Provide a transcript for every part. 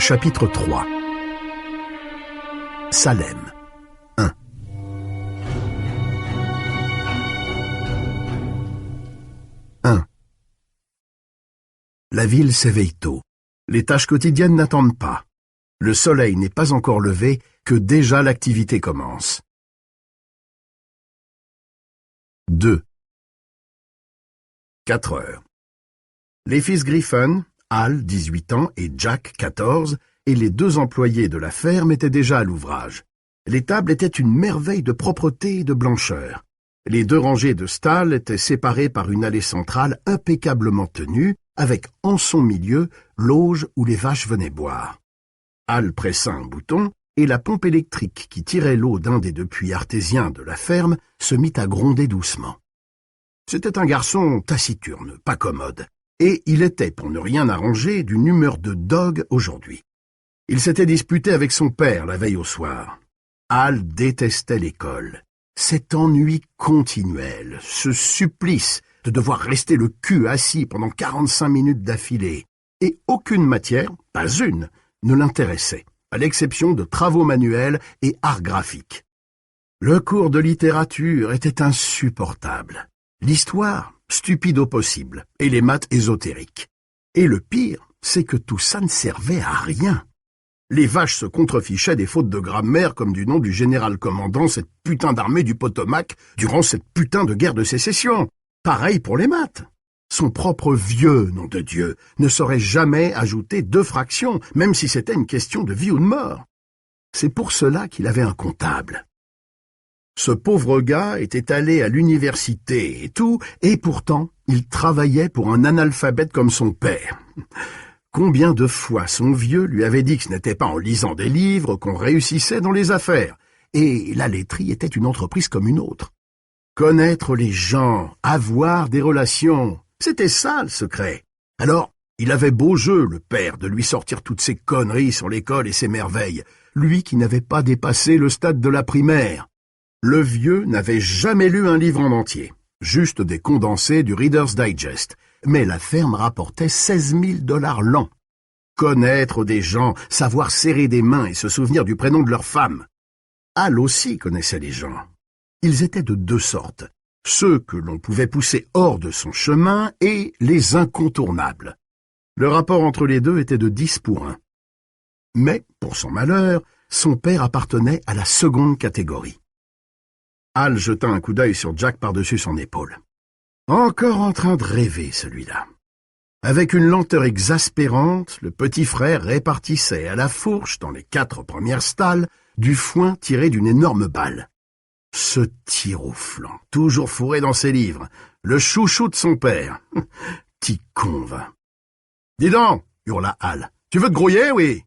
Chapitre 3. Salem 1. La ville s'éveille tôt. Les tâches quotidiennes n'attendent pas. Le soleil n'est pas encore levé que déjà l'activité commence. 2. 4 heures. Les fils Griffin, Hal, 18 ans, et Jack, 14, et les 2 employés de la ferme étaient déjà à l'ouvrage. Les tables étaient une merveille de propreté et de blancheur. Les 2 rangées de stalles étaient séparées par une allée centrale impeccablement tenue, avec en son milieu l'auge où les vaches venaient boire. Hal pressa un bouton, et la pompe électrique qui tirait l'eau d'un des 2 puits artésiens de la ferme se mit à gronder doucement. C'était un garçon taciturne, pas commode, et il était, pour ne rien arranger, d'une humeur de dogue aujourd'hui. Il s'était disputé avec son père la veille au soir. Hal détestait l'école. Cet ennui continuel, ce supplice de devoir rester le cul assis pendant 45 minutes d'affilée, et aucune matière, pas une, ne l'intéressait, à l'exception de travaux manuels et arts graphiques. Le cours de littérature était insupportable. L'histoire, stupide au possible, et les maths ésotériques. Et le pire, c'est que tout ça ne servait à rien. Les vaches se contrefichaient des fautes de grammaire comme du nom du général commandant cette putain d'armée du Potomac durant cette putain de guerre de sécession. Pareil pour les maths. Son propre vieux, nom de Dieu, ne saurait jamais ajouter 2 fractions, même si c'était une question de vie ou de mort. C'est pour cela qu'il avait un comptable. Ce pauvre gars était allé à l'université et tout, et pourtant, il travaillait pour un analphabète comme son père. Combien de fois son vieux lui avait dit que ce n'était pas en lisant des livres qu'on réussissait dans les affaires, et la laiterie était une entreprise comme une autre. Connaître les gens, avoir des relations, c'était ça le secret. Alors, il avait beau jeu, le père, de lui sortir toutes ces conneries sur l'école et ses merveilles, lui qui n'avait pas dépassé le stade de la primaire. Le vieux n'avait jamais lu un livre en entier, juste des condensés du Reader's Digest, mais la ferme rapportait 16 000 $ l'an. Connaître des gens, savoir serrer des mains et se souvenir du prénom de leur femme. Hal aussi connaissait les gens. Ils étaient de 2 sortes, ceux que l'on pouvait pousser hors de son chemin et les incontournables. Le rapport entre les 2 était de 10 pour 1. Mais, pour son malheur, son père appartenait à la seconde catégorie. Hal jeta un coup d'œil sur Jack par-dessus son épaule. Encore en train de rêver, celui-là. Avec une lenteur exaspérante, le petit frère répartissait à la fourche, dans les 4 premières stalles, du foin tiré d'une énorme balle. Ce tir au flanc, toujours fourré dans ses livres, le chouchou de son père. Petit con, va. « Dis donc !» hurla Hal. « Tu veux te grouiller, oui ?»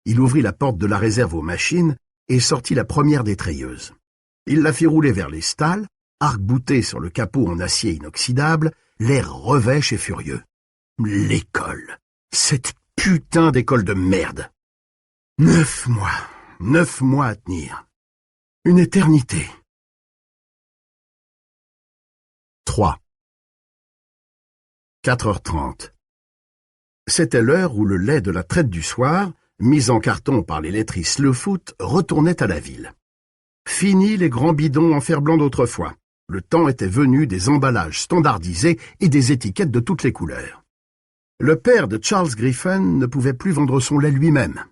Il ouvrit la porte de la réserve aux machines et sortit la première des treilleuses. Il la fit rouler vers les stalles, arc-bouté sur le capot en acier inoxydable, l'air revêche et furieux. L'école. Cette putain d'école de merde. 9 mois à tenir. Une éternité. 3. 4h30. C'était l'heure où le lait de la traite du soir, mis en carton par les laiteries Slowfoot, retournait à la ville. Fini les grands bidons en fer blanc d'autrefois. Le temps était venu des emballages standardisés et des étiquettes de toutes les couleurs. Le père de Charles Griffin ne pouvait plus vendre son lait lui-même.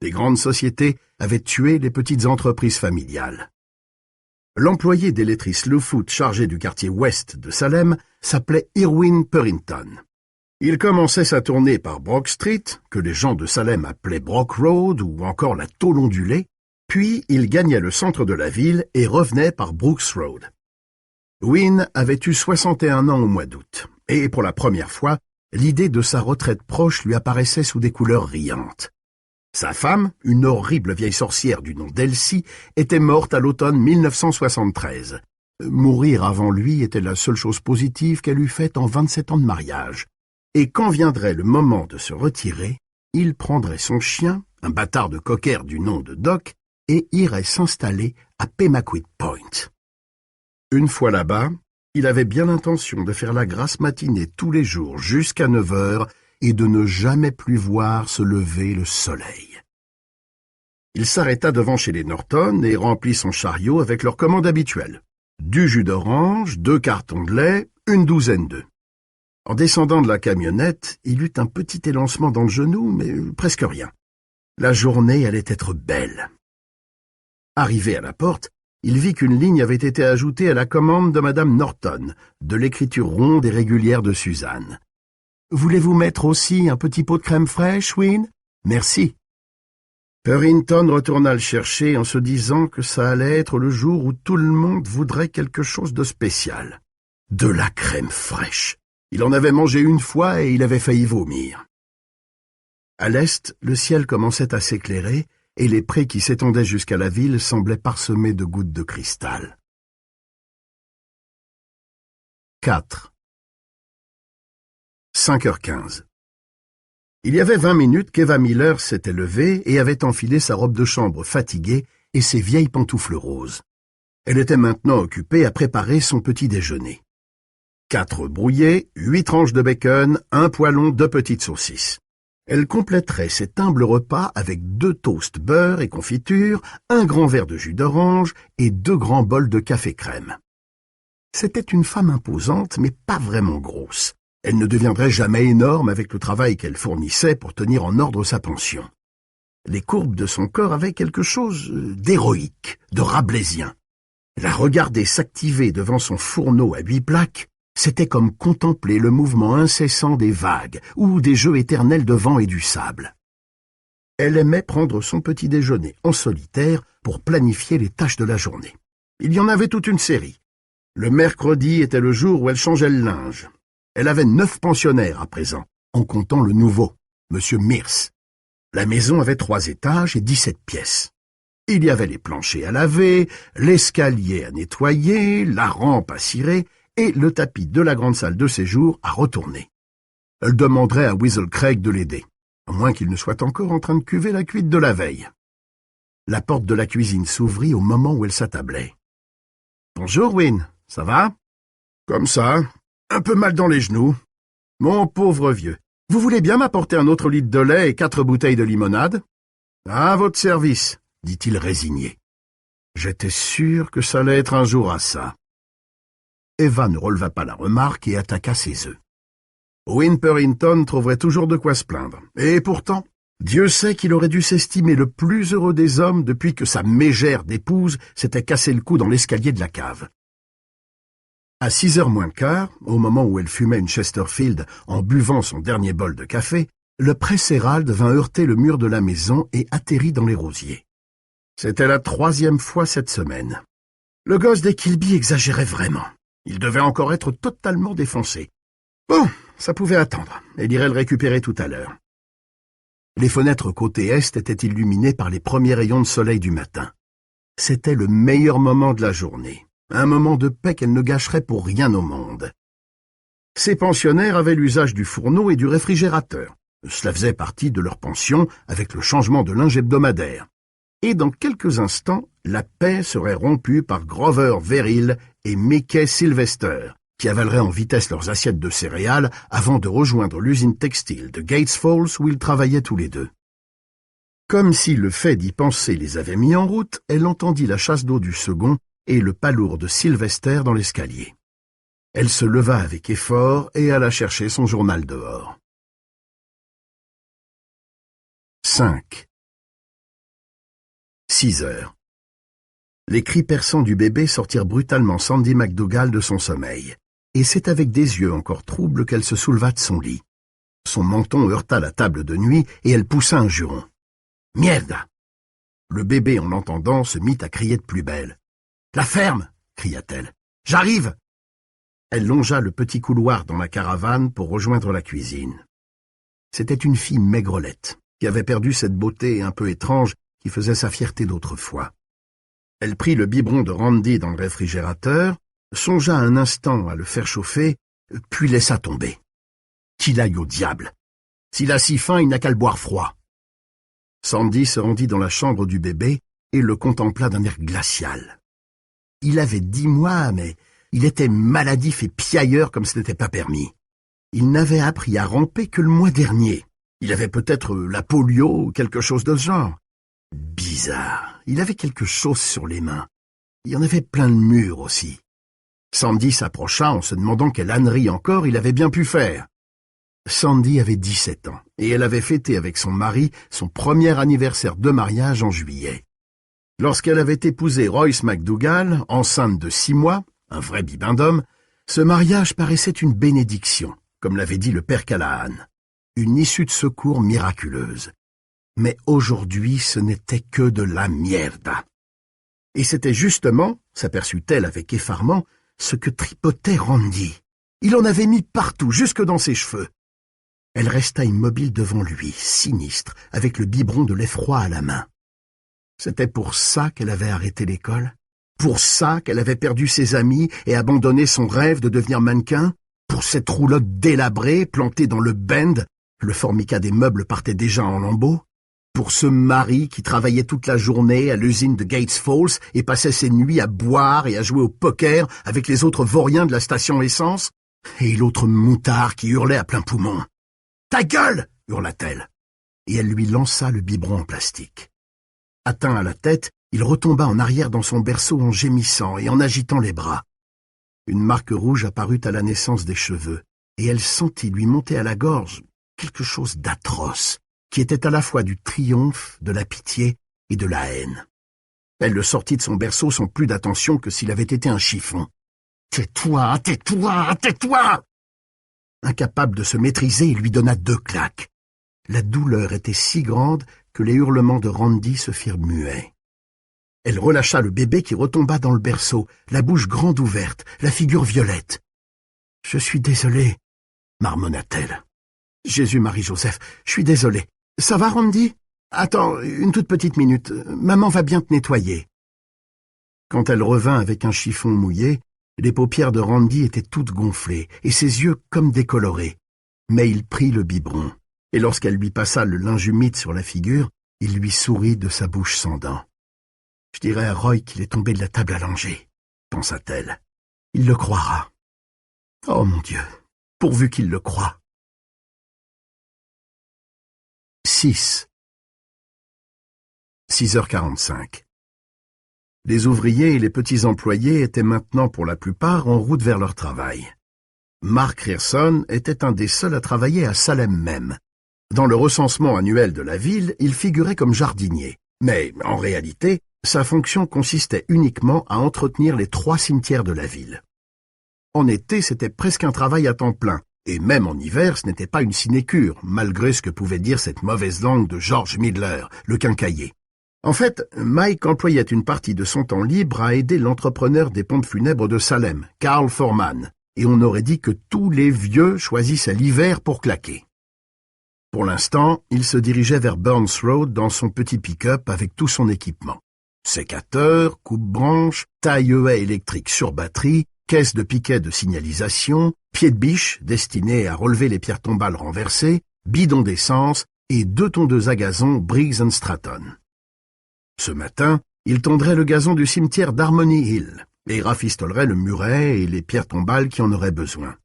Les grandes sociétés avaient tué les petites entreprises familiales. L'employé des laiteries Slowfoot chargé du quartier ouest de Salem s'appelait Irwin Purrington. Il commençait sa tournée par Brock Street, que les gens de Salem appelaient Brock Road ou encore la tôle ondulée, puis il gagnait le centre de la ville et revenait par Brooks Road. Wynne avait eu 61 ans au mois d'août, et pour la première fois, l'idée de sa retraite proche lui apparaissait sous des couleurs riantes. Sa femme, une horrible vieille sorcière du nom d'Elsie, était morte à l'automne 1973. Mourir avant lui était la seule chose positive qu'elle eût faite en 27 ans de mariage. Et quand viendrait le moment de se retirer, il prendrait son chien, un bâtard de cocker du nom de Doc, et irait s'installer à Pemaquid Point. Une fois là-bas, il avait bien l'intention de faire la grasse matinée tous les jours jusqu'à 9 heures et de ne jamais plus voir se lever le soleil. Il s'arrêta devant chez les Norton et remplit son chariot avec leur commande habituelle. Du jus d'orange, 2 cartons de lait, une douzaine d'œufs. En descendant de la camionnette, il eut un petit élancement dans le genou, mais presque rien. La journée allait être belle. Arrivé à la porte, il vit qu'une ligne avait été ajoutée à la commande de Madame Norton, de l'écriture ronde et régulière de Suzanne. « Voulez-vous mettre aussi un petit pot de crème fraîche, Win ? Merci. » Purrington retourna le chercher en se disant que ça allait être le jour où tout le monde voudrait quelque chose de spécial. De la crème fraîche. Il en avait mangé une fois et il avait failli vomir. À l'est, le ciel commençait à s'éclairer et les prés qui s'étendaient jusqu'à la ville semblaient parsemés de gouttes de cristal. 4. 5h15. Il y avait 20 minutes qu'Eva Miller s'était levée et avait enfilé sa robe de chambre fatiguée et ses vieilles pantoufles roses. Elle était maintenant occupée à préparer son petit déjeuner. 4 brouillés, 8 tranches de bacon, un poêlon, 2 petites saucisses. Elle compléterait cet humble repas avec 2 toasts beurre et confiture, un grand verre de jus d'orange et 2 grands bols de café crème. C'était une femme imposante, mais pas vraiment grosse. Elle ne deviendrait jamais énorme avec le travail qu'elle fournissait pour tenir en ordre sa pension. Les courbes de son corps avaient quelque chose d'héroïque, de rabelaisien. La regarder s'activer devant son fourneau à 8 plaques, c'était comme contempler le mouvement incessant des vagues ou des jeux éternels de vent et du sable. Elle aimait prendre son petit déjeuner en solitaire pour planifier les tâches de la journée. Il y en avait toute une série. Le mercredi était le jour où elle changeait le linge. Elle avait 9 pensionnaires à présent, en comptant le nouveau, M. Mears. La maison avait 3 étages et 17 pièces. Il y avait les planchers à laver, l'escalier à nettoyer, la rampe à cirer et le tapis de la grande salle de séjour à retourner. Elle demanderait à Weasel Craig de l'aider, à moins qu'il ne soit encore en train de cuver la cuite de la veille. La porte de la cuisine s'ouvrit au moment où elle s'attablait. « Bonjour, Win, ça va ?»« Comme ça, un peu mal dans les genoux. Mon pauvre vieux, vous voulez bien m'apporter un autre litre de lait et 4 bouteilles de limonade ?»« À votre service, » dit-il résigné. J'étais sûr que ça allait être un jour à ça. Eva ne releva pas la remarque et attaqua ses œufs. Win Purrington trouverait toujours de quoi se plaindre. Et pourtant, Dieu sait qu'il aurait dû s'estimer le plus heureux des hommes depuis que sa mégère d'épouse s'était cassé le cou dans l'escalier de la cave. À 6h moins le quart, au moment où elle fumait une Chesterfield en buvant son dernier bol de café, le presse Hérald vint heurter le mur de la maison et atterrit dans les rosiers. C'était la 3e fois cette semaine. Le gosse des Kilby exagérait vraiment. Il devait encore être totalement défoncé. Bon, ça pouvait attendre. Elle irait le récupérer tout à l'heure. Les fenêtres côté est étaient illuminées par les premiers rayons de soleil du matin. C'était le meilleur moment de la journée. Un moment de paix qu'elle ne gâcherait pour rien au monde. Ces pensionnaires avaient l'usage du fourneau et du réfrigérateur. Cela faisait partie de leur pension avec le changement de linge hebdomadaire. Et dans quelques instants, la paix serait rompue par Grover Verrill et Mickey Sylvester, qui avaleraient en vitesse leurs assiettes de céréales avant de rejoindre l'usine textile de Gates Falls où ils travaillaient tous les deux. Comme si le fait d'y penser les avait mis en route, elle entendit la chasse d'eau du second et le palourd de Sylvester dans l'escalier. Elle se leva avec effort et alla chercher son journal dehors. 5. 6h. Les cris perçants du bébé sortirent brutalement Sandy McDougall de son sommeil, et c'est avec des yeux encore troubles qu'elle se souleva de son lit. Son menton heurta la table de nuit et elle poussa un juron. « Mierda !» Le bébé, en l'entendant, se mit à crier de plus belle. « La ferme !» cria-t-elle. « J'arrive !» Elle longea le petit couloir dans la caravane pour rejoindre la cuisine. C'était une fille maigrelette, qui avait perdu cette beauté un peu étrange qui faisait sa fierté d'autrefois. Elle prit le biberon de Randy dans le réfrigérateur, songea un instant à le faire chauffer, puis laissa tomber. Qu'il aille au diable! S'il a si faim, il n'a qu'à le boire froid. Sandy se rendit dans la chambre du bébé et le contempla d'un air glacial. Il avait 10 mois, mais il était maladif et piailleur comme ce n'était pas permis. Il n'avait appris à ramper que le mois dernier. Il avait peut-être la polio ou quelque chose de ce genre. Bizarre, il avait quelque chose sur les mains. Il y en avait plein le mur aussi. Sandy s'approcha en se demandant quelle ânerie encore il avait bien pu faire. Sandy avait 17 ans et elle avait fêté avec son mari son premier anniversaire de mariage en juillet. Lorsqu'elle avait épousé Royce McDougall, enceinte de 6 mois, un vrai bibendum, ce mariage paraissait une bénédiction, comme l'avait dit le père Callahan, une issue de secours miraculeuse. Mais aujourd'hui, ce n'était que de la mierda. Et c'était justement, s'aperçut-elle avec effarement, ce que tripotait Randy. Il en avait mis partout, jusque dans ses cheveux. Elle resta immobile devant lui, sinistre, avec le biberon de lait froid à la main. C'était pour ça qu'elle avait arrêté l'école? Pour ça qu'elle avait perdu ses amis et abandonné son rêve de devenir mannequin? Pour cette roulotte délabrée, plantée dans le Bend, le formica des meubles partait déjà en lambeaux? Pour ce mari qui travaillait toute la journée à l'usine de Gates Falls et passait ses nuits à boire et à jouer au poker avec les autres vauriens de la station essence? Et l'autre moutard qui hurlait à plein poumon. « Ta gueule !» hurla-t-elle. Et elle lui lança le biberon en plastique. Atteint à la tête, il retomba en arrière dans son berceau en gémissant et en agitant les bras. Une marque rouge apparut à la naissance des cheveux, et elle sentit lui monter à la gorge quelque chose d'atroce, qui était à la fois du triomphe, de la pitié et de la haine. Elle le sortit de son berceau sans plus d'attention que s'il avait été un chiffon. « Tais-toi, tais-toi, tais-toi !» Incapable de se maîtriser, il lui donna 2 claques. La douleur était si grande que les hurlements de Randy se firent muets. Elle relâcha le bébé qui retomba dans le berceau, la bouche grande ouverte, la figure violette. « Je suis désolée, » marmonna-t-elle. « Jésus-Marie-Joseph, je suis désolée. Ça va, Randy? Attends, une toute petite minute. Maman va bien te nettoyer. » Quand elle revint avec un chiffon mouillé, les paupières de Randy étaient toutes gonflées et ses yeux comme décolorés. Mais il prit le biberon, et lorsqu'elle lui passa le linge humide sur la figure, il lui sourit de sa bouche sans dents. « Je dirai à Roy qu'il est tombé de la table à langer, » pensa-t-elle. « Il le croira. Oh mon Dieu, pourvu qu'il le croie. » 6. 6h45. Les ouvriers et les petits employés étaient maintenant pour la plupart en route vers leur travail. Mark Rierson était un des seuls à travailler à Salem même. Dans le recensement annuel de la ville, il figurait comme jardinier. Mais, en réalité, sa fonction consistait uniquement à entretenir les 3 cimetières de la ville. En été, c'était presque un travail à temps plein, et même en hiver, ce n'était pas une sinécure, malgré ce que pouvait dire cette mauvaise langue de George Midler, le quincaillier. En fait, Mike employait une partie de son temps libre à aider l'entrepreneur des pompes funèbres de Salem, Carl Foreman, et on aurait dit que tous les vieux choisissaient l'hiver pour claquer. Pour l'instant, il se dirigeait vers Burns Road dans son petit pick-up avec tout son équipement. Sécateur, coupe-branche, taille-haie électrique sur batterie, caisse de piquet de signalisation, pied de biche destiné à relever les pierres tombales renversées, bidon d'essence et 2 tondeuses à gazon Briggs & Stratton. Ce matin, il tondrait le gazon du cimetière d'Harmony Hill et rafistolerait le muret et les pierres tombales qui en auraient besoin.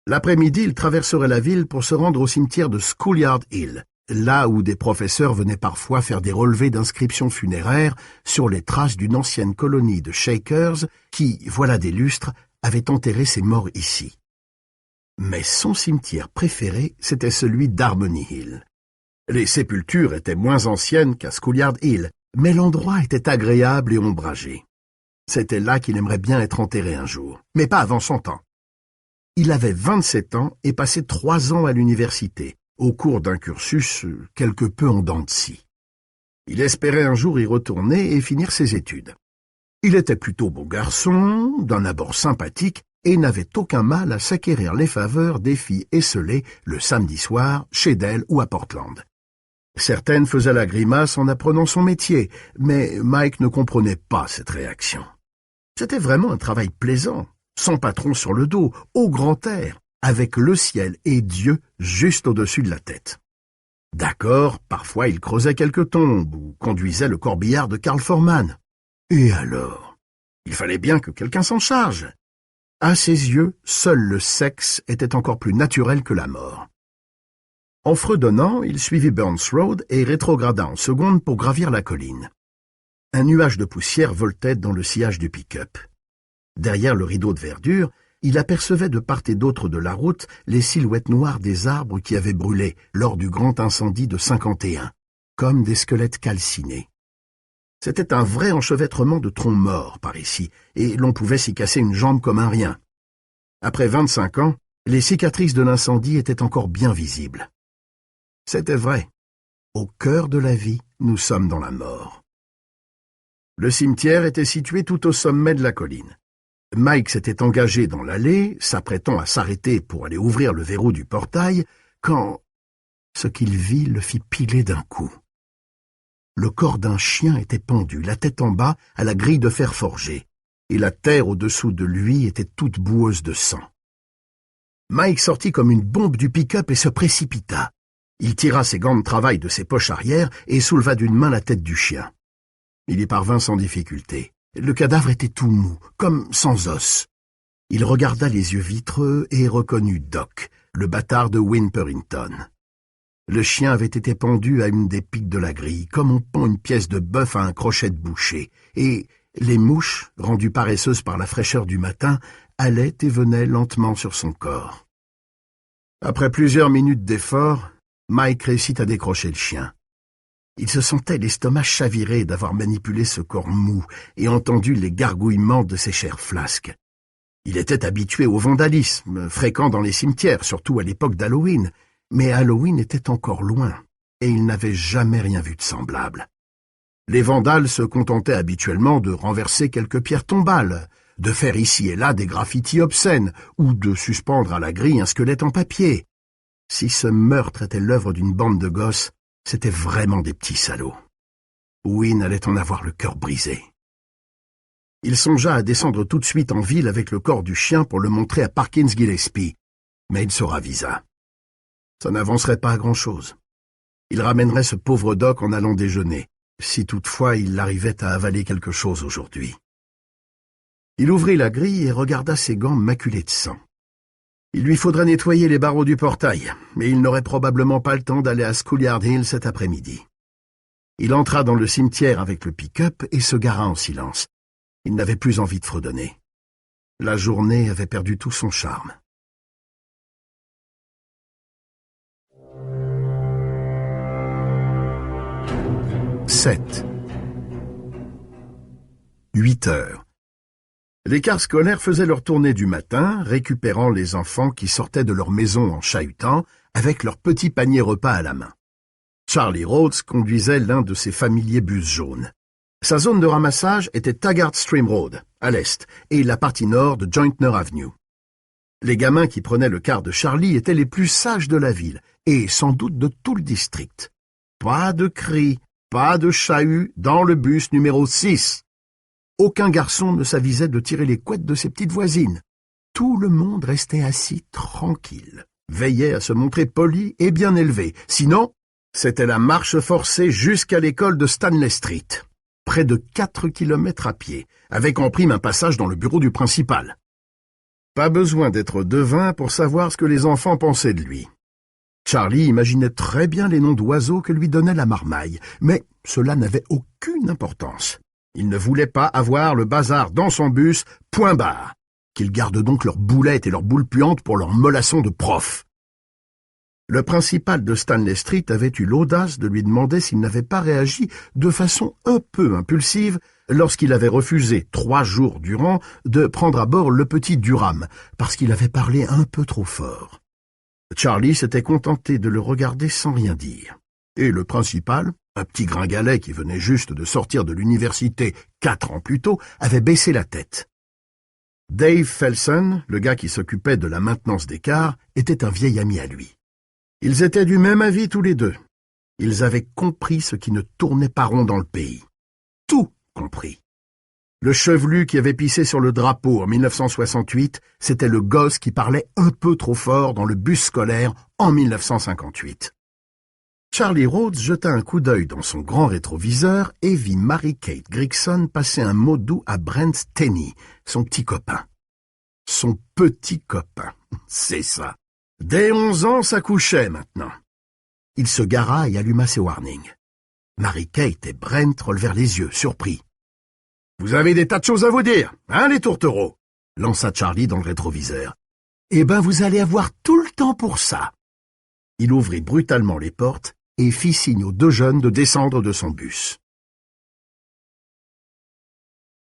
L'après-midi, il traverserait la ville pour se rendre au cimetière de Schoolyard Hill, là où des professeurs venaient parfois faire des relevés d'inscriptions funéraires sur les traces d'une ancienne colonie de Shakers qui, voilà des lustres, avait enterré ses morts ici. Mais son cimetière préféré, c'était celui d'Harmony Hill. Les sépultures étaient moins anciennes qu'à Schoolyard Hill, mais l'endroit était agréable et ombragé. C'était là qu'il aimerait bien être enterré un jour, mais pas avant 100 ans. Il avait 27 ans et passé 3 ans à l'université, au cours d'un cursus quelque peu en dents de scie. Il espérait un jour y retourner et finir ses études. Il était plutôt beau garçon, d'un abord sympathique, et n'avait aucun mal à s'acquérir les faveurs des filles esselées le samedi soir, chez Dell ou à Portland. Certaines faisaient la grimace en apprenant son métier, mais Mike ne comprenait pas cette réaction. C'était vraiment un travail plaisant, sans patron sur le dos, au grand air, avec le ciel et Dieu juste au-dessus de la tête. D'accord, parfois il creusait quelques tombes ou conduisait le corbillard de Carl Foreman. Et alors? Il fallait bien que quelqu'un s'en charge. À ses yeux, seul le sexe était encore plus naturel que la mort. En fredonnant, il suivit Burns Road et rétrograda en seconde pour gravir la colline. Un nuage de poussière voltait dans le sillage du pick-up. Derrière le rideau de verdure, il apercevait de part et d'autre de la route les silhouettes noires des arbres qui avaient brûlé lors du grand incendie de 51, comme des squelettes calcinés. C'était un vrai enchevêtrement de troncs morts par ici, et l'on pouvait s'y casser une jambe comme un rien. Après 25 ans, les cicatrices de l'incendie étaient encore bien visibles. C'était vrai. Au cœur de la vie, nous sommes dans la mort. Le cimetière était situé tout au sommet de la colline. Mike s'était engagé dans l'allée, s'apprêtant à s'arrêter pour aller ouvrir le verrou du portail, quand ce qu'il vit le fit piler d'un coup. Le corps d'un chien était pendu, la tête en bas, à la grille de fer forgé, et la terre au-dessous de lui était toute boueuse de sang. Mike sortit comme une bombe du pick-up et se précipita. Il tira ses gants de travail de ses poches arrière et souleva d'une main la tête du chien. Il y parvint sans difficulté. Le cadavre était tout mou, comme sans os. Il regarda les yeux vitreux et reconnut Doc, le bâtard de Win Purrington. Le chien avait été pendu à une des piques de la grille, comme on pend une pièce de bœuf à un crochet de boucher, et les mouches, rendues paresseuses par la fraîcheur du matin, allaient et venaient lentement sur son corps. Après plusieurs minutes d'effort, Mike réussit à décrocher le chien. Il se sentait l'estomac chaviré d'avoir manipulé ce corps mou et entendu les gargouillements de ses chairs flasques. Il était habitué au vandalisme, fréquent dans les cimetières, surtout à l'époque d'Halloween, mais Halloween était encore loin, et il n'avait jamais rien vu de semblable. Les vandales se contentaient habituellement de renverser quelques pierres tombales, de faire ici et là des graffitis obscènes, ou de suspendre à la grille un squelette en papier. Si ce meurtre était l'œuvre d'une bande de gosses, c'étaient vraiment des petits salauds. Win allait en avoir le cœur brisé. Il songea à descendre tout de suite en ville avec le corps du chien pour le montrer à Parkins Gillespie, mais il se ravisa. Ça n'avancerait pas à grand-chose. Il ramènerait ce pauvre Doc en allant déjeuner, si toutefois il arrivait à avaler quelque chose aujourd'hui. Il ouvrit la grille et regarda ses gants maculés de sang. Il lui faudrait nettoyer les barreaux du portail, mais il n'aurait probablement pas le temps d'aller à Schoolyard Hill cet après-midi. Il entra dans le cimetière avec le pick-up et se gara en silence. Il n'avait plus envie de fredonner. La journée avait perdu tout son charme. « 7. 8 heures. Les cars scolaires faisaient leur tournée du matin, récupérant les enfants qui sortaient de leur maison en chahutant, avec leur petit panier repas à la main. Charlie Rhodes conduisait l'un de ses familiers bus jaunes. Sa zone de ramassage était Taggart Stream Road, à l'est, et la partie nord de Jointner Avenue. Les gamins qui prenaient le car de Charlie étaient les plus sages de la ville, et sans doute de tout le district. Pas de cris, pas de chahut dans le bus numéro 6. Aucun garçon ne s'avisait de tirer les couettes de ses petites voisines. Tout le monde restait assis tranquille, veillait à se montrer poli et bien élevé. Sinon, c'était la marche forcée jusqu'à l'école de Stanley Street. Près de 4 kilomètres à pied, avec en prime un passage dans le bureau du principal. Pas besoin d'être devin pour savoir ce que les enfants pensaient de lui. Charlie imaginait très bien les noms d'oiseaux que lui donnait la marmaille, mais cela n'avait aucune importance. Il ne voulait pas avoir le bazar dans son bus, point barre. Qu'ils gardent donc leurs boulettes et leurs boules puantes pour leurs mollassons de profs. Le principal de Stanley Street avait eu l'audace de lui demander s'il n'avait pas réagi de façon un peu impulsive lorsqu'il avait refusé 3 jours durant de prendre à bord le petit Durham, parce qu'il avait parlé un peu trop fort. Charlie s'était contenté de le regarder sans rien dire. Et le principal, un petit gringalet qui venait juste de sortir de l'université 4 ans plus tôt, avait baissé la tête. Dave Felsen, le gars qui s'occupait de la maintenance des cars, était un vieil ami à lui. Ils étaient du même avis tous les deux. Ils avaient compris ce qui ne tournait pas rond dans le pays. Tout compris. Le chevelu qui avait pissé sur le drapeau en 1968, c'était le gosse qui parlait un peu trop fort dans le bus scolaire en 1958. Charlie Rhodes jeta un coup d'œil dans son grand rétroviseur et vit Mary-Kate Gregson passer un mot doux à Brent Tenney, son petit copain. Son petit copain, c'est ça. Dès 11 ans, ça couchait maintenant. Il se gara et alluma ses warnings. Mary-Kate et Brent relevèrent les yeux, surpris. « Vous avez des tas de choses à vous dire, hein, les tourtereaux ?» lança Charlie dans le rétroviseur. « Eh ben, vous allez avoir tout le temps pour ça. » Il ouvrit brutalement les portes et fit signe aux deux jeunes de descendre de son bus.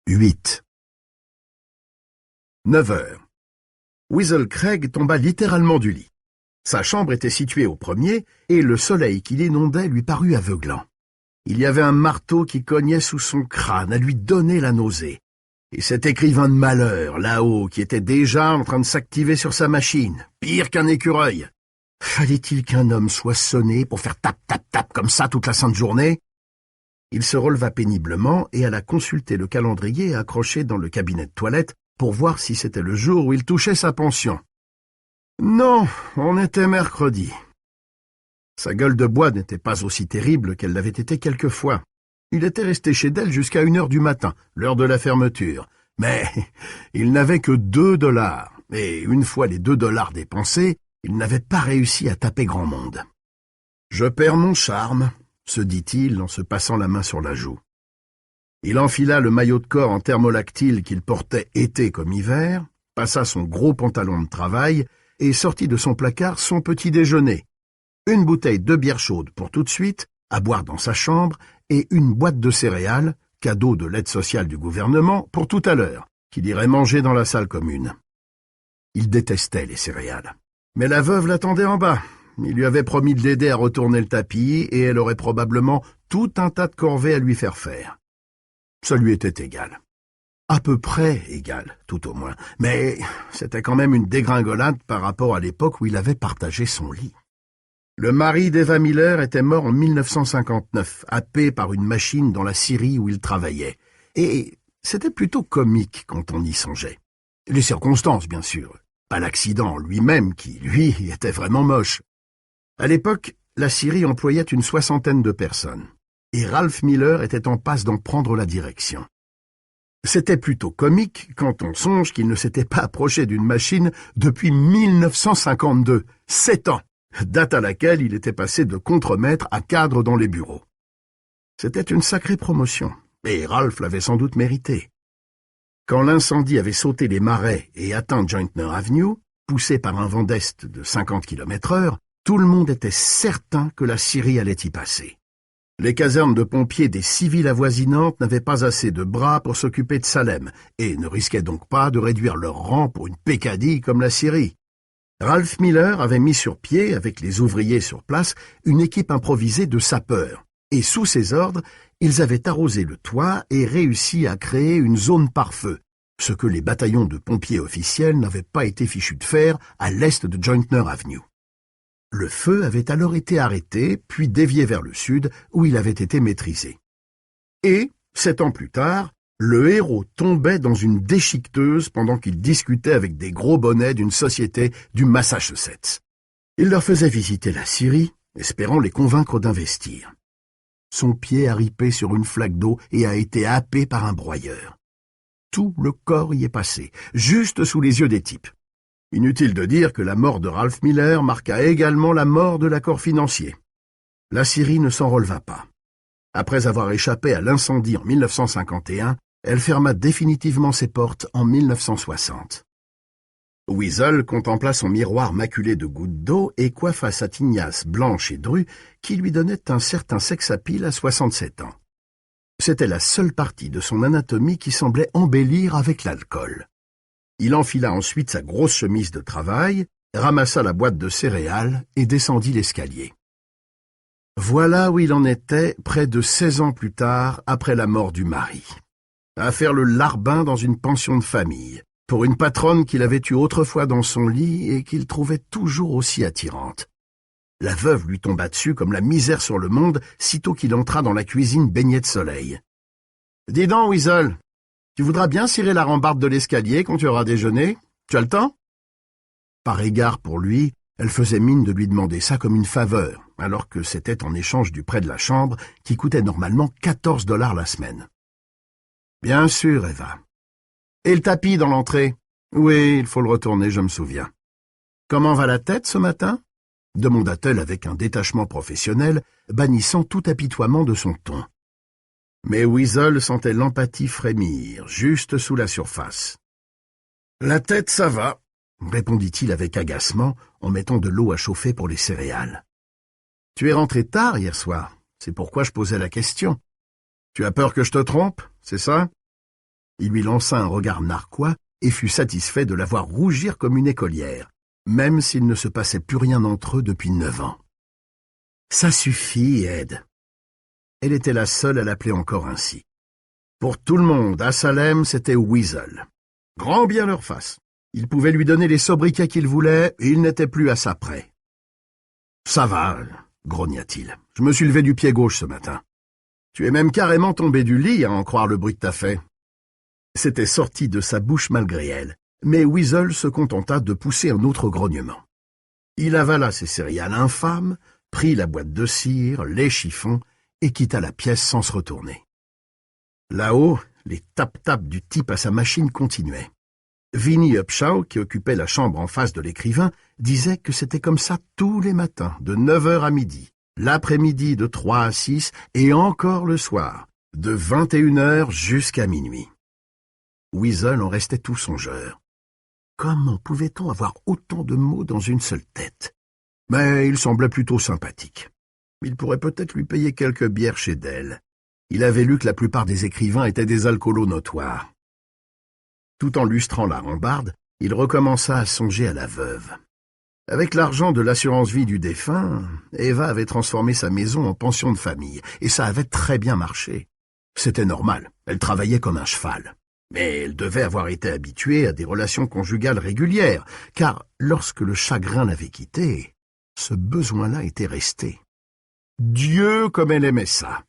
8. 9 heures. Weasel Craig tomba littéralement du lit. Sa chambre était située au premier, et le soleil qui l'inondait lui parut aveuglant. Il y avait un marteau qui cognait sous son crâne à lui donner la nausée. Et cet écrivain de malheur, là-haut, qui était déjà en train de s'activer sur sa machine, pire qu'un écureuil. Fallait-il qu'un homme soit sonné pour faire tap-tap-tap comme ça toute la sainte journée? Il se releva péniblement et alla consulter le calendrier accroché dans le cabinet de toilette pour voir si c'était le jour où il touchait sa pension. Non, on était mercredi. Sa gueule de bois n'était pas aussi terrible qu'elle l'avait été quelquefois. Il était resté chez d'elle jusqu'à 1 heure du matin, l'heure de la fermeture. Mais il n'avait que 2 $, et une fois les 2 $ dépensés, il n'avait pas réussi à taper grand monde. « Je perds mon charme », se dit-il en se passant la main sur la joue. Il enfila le maillot de corps en thermolactyle qu'il portait été comme hiver, passa son gros pantalon de travail et sortit de son placard son petit déjeuner. Une bouteille de bière chaude pour tout de suite, à boire dans sa chambre, et une boîte de céréales, cadeau de l'aide sociale du gouvernement, pour tout à l'heure, qu'il irait manger dans la salle commune. Il détestait les céréales. Mais la veuve l'attendait en bas. Il lui avait promis de l'aider à retourner le tapis, et elle aurait probablement tout un tas de corvées à lui faire faire. Ça lui était égal. À peu près égal, tout au moins. Mais c'était quand même une dégringolade par rapport à l'époque où il avait partagé son lit. Le mari d'Eva Miller était mort en 1959, happé par une machine dans la scierie où il travaillait. Et c'était plutôt comique quand on y songeait. Les circonstances, bien sûr. Pas l'accident lui-même qui, lui, était vraiment moche. À l'époque, la scierie employait une 60aine de personnes. Et Ralph Miller était en passe d'en prendre la direction. C'était plutôt comique quand on songe qu'il ne s'était pas approché d'une machine depuis 1952, 7 ans, date à laquelle il était passé de contremaître à cadre dans les bureaux. C'était une sacrée promotion, et Ralph l'avait sans doute mérité. Quand l'incendie avait sauté les marais et atteint Jointner Avenue, poussé par un vent d'est de 50 km/h, tout le monde était certain que la scierie allait y passer. Les casernes de pompiers des 6 villes avoisinantes n'avaient pas assez de bras pour s'occuper de Salem, et ne risquaient donc pas de réduire leur rang pour une peccadille comme la scierie. Ralph Miller avait mis sur pied, avec les ouvriers sur place, une équipe improvisée de sapeurs, et sous ses ordres, ils avaient arrosé le toit et réussi à créer une zone pare-feu, ce que les bataillons de pompiers officiels n'avaient pas été fichus de faire à l'est de Jointner Avenue. Le feu avait alors été arrêté, puis dévié vers le sud, où il avait été maîtrisé. Et, 7 ans plus tard, le héros tombait dans une déchiqueteuse pendant qu'il discutait avec des gros bonnets d'une société du Massachusetts. Il leur faisait visiter la scierie, espérant les convaincre d'investir. Son pied a ripé sur une flaque d'eau et a été happé par un broyeur. Tout le corps y est passé, juste sous les yeux des types. Inutile de dire que la mort de Ralph Miller marqua également la mort de l'accord financier. La scierie ne s'en releva pas. Après avoir échappé à l'incendie en 1951, elle ferma définitivement ses portes en 1960. Weasel contempla son miroir maculé de gouttes d'eau et coiffa sa tignasse blanche et drue qui lui donnait un certain sex-appeal à 67 ans. C'était la seule partie de son anatomie qui semblait embellir avec l'alcool. Il enfila ensuite sa grosse chemise de travail, ramassa la boîte de céréales et descendit l'escalier. Voilà où il en était près de 16 ans plus tard, après la mort du mari. À faire le larbin dans une pension de famille, pour une patronne qu'il avait eue autrefois dans son lit et qu'il trouvait toujours aussi attirante. La veuve lui tomba dessus comme la misère sur le monde, sitôt qu'il entra dans la cuisine baignée de soleil. « Dis donc, Weasel, tu voudras bien cirer la rambarde de l'escalier quand tu auras déjeuné? Tu as le temps ?» Par égard pour lui, elle faisait mine de lui demander ça comme une faveur, alors que c'était en échange du prêt de la chambre qui coûtait normalement 14 $ la semaine. « Bien sûr, Eva. Et le tapis dans l'entrée? Oui, il faut le retourner, je me souviens. Comment va la tête ce matin? Demanda-t-elle avec un détachement professionnel, bannissant tout apitoiement de son ton. Mais Weasel sentait l'empathie frémir, juste sous la surface. La tête, ça va, répondit-il avec agacement, en mettant de l'eau à chauffer pour les céréales. Tu es rentré tard hier soir, c'est pourquoi je posais la question. Tu as peur que je te trompe, c'est ça? Il lui lança un regard narquois et fut satisfait de la voir rougir comme une écolière, même s'il ne se passait plus rien entre eux depuis 9 ans. Ça suffit, Ed. Elle était la seule à l'appeler encore ainsi. Pour tout le monde, à Salem, c'était Weasel. Grand bien leur face. Il pouvait lui donner les sobriquets qu'il voulait, et il n'était plus à ça près. Ça va, grogna-t-il. Je me suis levé du pied gauche ce matin. Tu es même carrément tombé du lit à en croire le bruit que t'as fait. C'était sorti de sa bouche malgré elle, mais Weasel se contenta de pousser un autre grognement. Il avala ses céréales infâmes, prit la boîte de cire, les chiffons, et quitta la pièce sans se retourner. Là-haut, les tap-tap du type à sa machine continuaient. Vinnie Upshaw, qui occupait la chambre en face de l'écrivain, disait que c'était comme ça tous les matins, de 9 heures à midi, l'après-midi de 3 à 6 et encore le soir, de 21 heures jusqu'à minuit. Weasel en restait tout songeur. Comment pouvait-on avoir autant de mots dans une seule tête? Mais il semblait plutôt sympathique. Il pourrait peut-être lui payer quelques bières chez Dell. Il avait lu que la plupart des écrivains étaient des alcoolos notoires. Tout en lustrant la rambarde, il recommença à songer à la veuve. Avec l'argent de l'assurance-vie du défunt, Eva avait transformé sa maison en pension de famille, et ça avait très bien marché. C'était normal, elle travaillait comme un cheval. Mais elle devait avoir été habituée à des relations conjugales régulières, car lorsque le chagrin l'avait quittée, ce besoin-là était resté. Dieu comme elle aimait ça!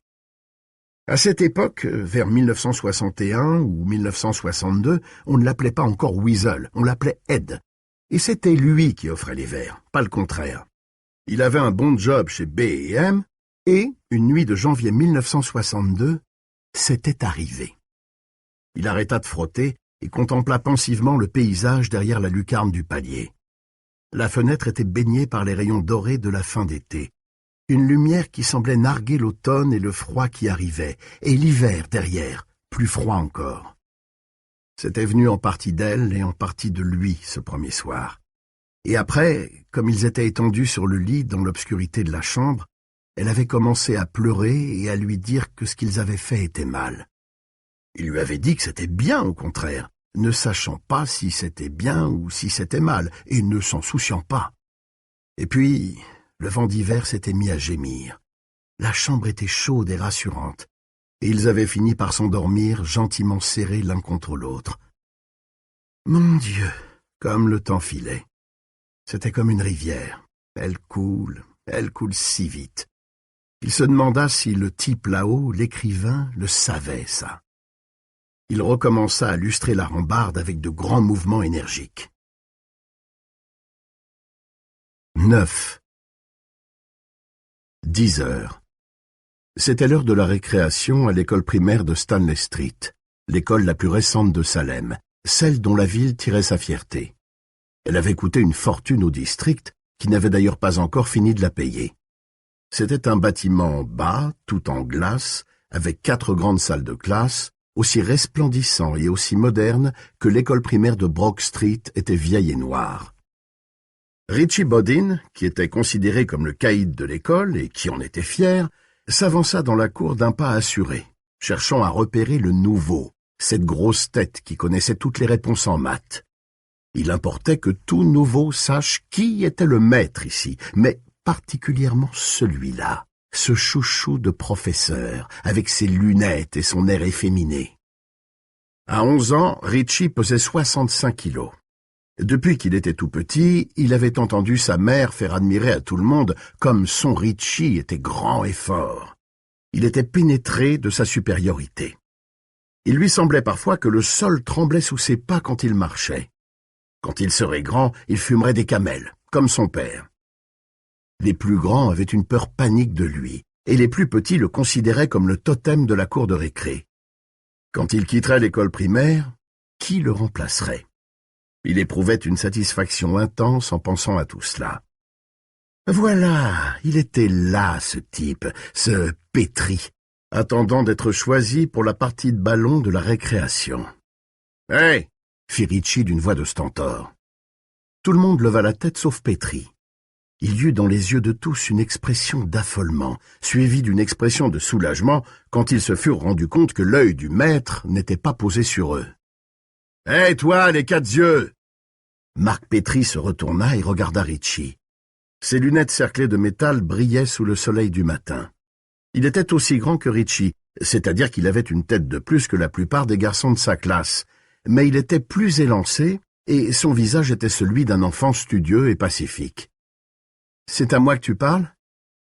À cette époque, vers 1961 ou 1962, on ne l'appelait pas encore Weasel, on l'appelait Ed. Et c'était lui qui offrait les verres, pas le contraire. Il avait un bon job chez B&M, et, une nuit de janvier 1962, c'était arrivé. Il arrêta de frotter et contempla pensivement le paysage derrière la lucarne du palier. La fenêtre était baignée par les rayons dorés de la fin d'été. Une lumière qui semblait narguer l'automne et le froid qui arrivait, et l'hiver derrière, plus froid encore. C'était venu en partie d'elle et en partie de lui ce premier soir. Et après, comme ils étaient étendus sur le lit dans l'obscurité de la chambre, elle avait commencé à pleurer et à lui dire que ce qu'ils avaient fait était mal. Il lui avait dit que c'était bien au contraire, ne sachant pas si c'était bien ou si c'était mal, et ne s'en souciant pas. Et puis, le vent d'hiver s'était mis à gémir. La chambre était chaude et rassurante, et ils avaient fini par s'endormir gentiment serrés l'un contre l'autre. Mon Dieu, comme le temps filait. C'était comme une rivière. Elle coule si vite. Il se demanda si le type là-haut, l'écrivain, le savait, ça. Il recommença à lustrer la rambarde avec de grands mouvements énergiques. 9. 10 heures. C'était l'heure de la récréation à l'école primaire de Stanley Street, l'école la plus récente de Salem, celle dont la ville tirait sa fierté. Elle avait coûté une fortune au district, qui n'avait d'ailleurs pas encore fini de la payer. C'était un bâtiment bas, tout en glace, avec 4 grandes salles de classe, aussi resplendissant et aussi moderne que l'école primaire de Brock Street était vieille et noire. Richie Bodin, qui était considéré comme le caïd de l'école et qui en était fier, s'avança dans la cour d'un pas assuré, cherchant à repérer le nouveau, cette grosse tête qui connaissait toutes les réponses en maths. Il importait que tout nouveau sache qui était le maître ici, mais particulièrement celui-là, ce chouchou de professeur, avec ses lunettes et son air efféminé. À 11 ans, Richie pesait 65 kilos. Depuis qu'il était tout petit, il avait entendu sa mère faire admirer à tout le monde comme son Richie était grand et fort. Il était pénétré de sa supériorité. Il lui semblait parfois que le sol tremblait sous ses pas quand il marchait. Quand il serait grand, il fumerait des camels, comme son père. Les plus grands avaient une peur panique de lui, et les plus petits le considéraient comme le totem de la cour de récré. Quand il quitterait l'école primaire, qui le remplacerait? Il éprouvait une satisfaction intense en pensant à tout cela. Voilà, il était là, ce type, ce Petrie, attendant d'être choisi pour la partie de ballon de la récréation. « Hé !» fit Richie d'une voix de stentor. Tout le monde leva la tête sauf Petrie. Il y eut dans les yeux de tous une expression d'affolement, suivie d'une expression de soulagement quand ils se furent rendus compte que l'œil du maître n'était pas posé sur eux. « Hé, toi, les 4 yeux !» Marc Petrie se retourna et regarda Richie. Ses lunettes cerclées de métal brillaient sous le soleil du matin. Il était aussi grand que Richie, c'est-à-dire qu'il avait une tête de plus que la plupart des garçons de sa classe, mais il était plus élancé et son visage était celui d'un enfant studieux et pacifique. « C'est à moi que tu parles ?»«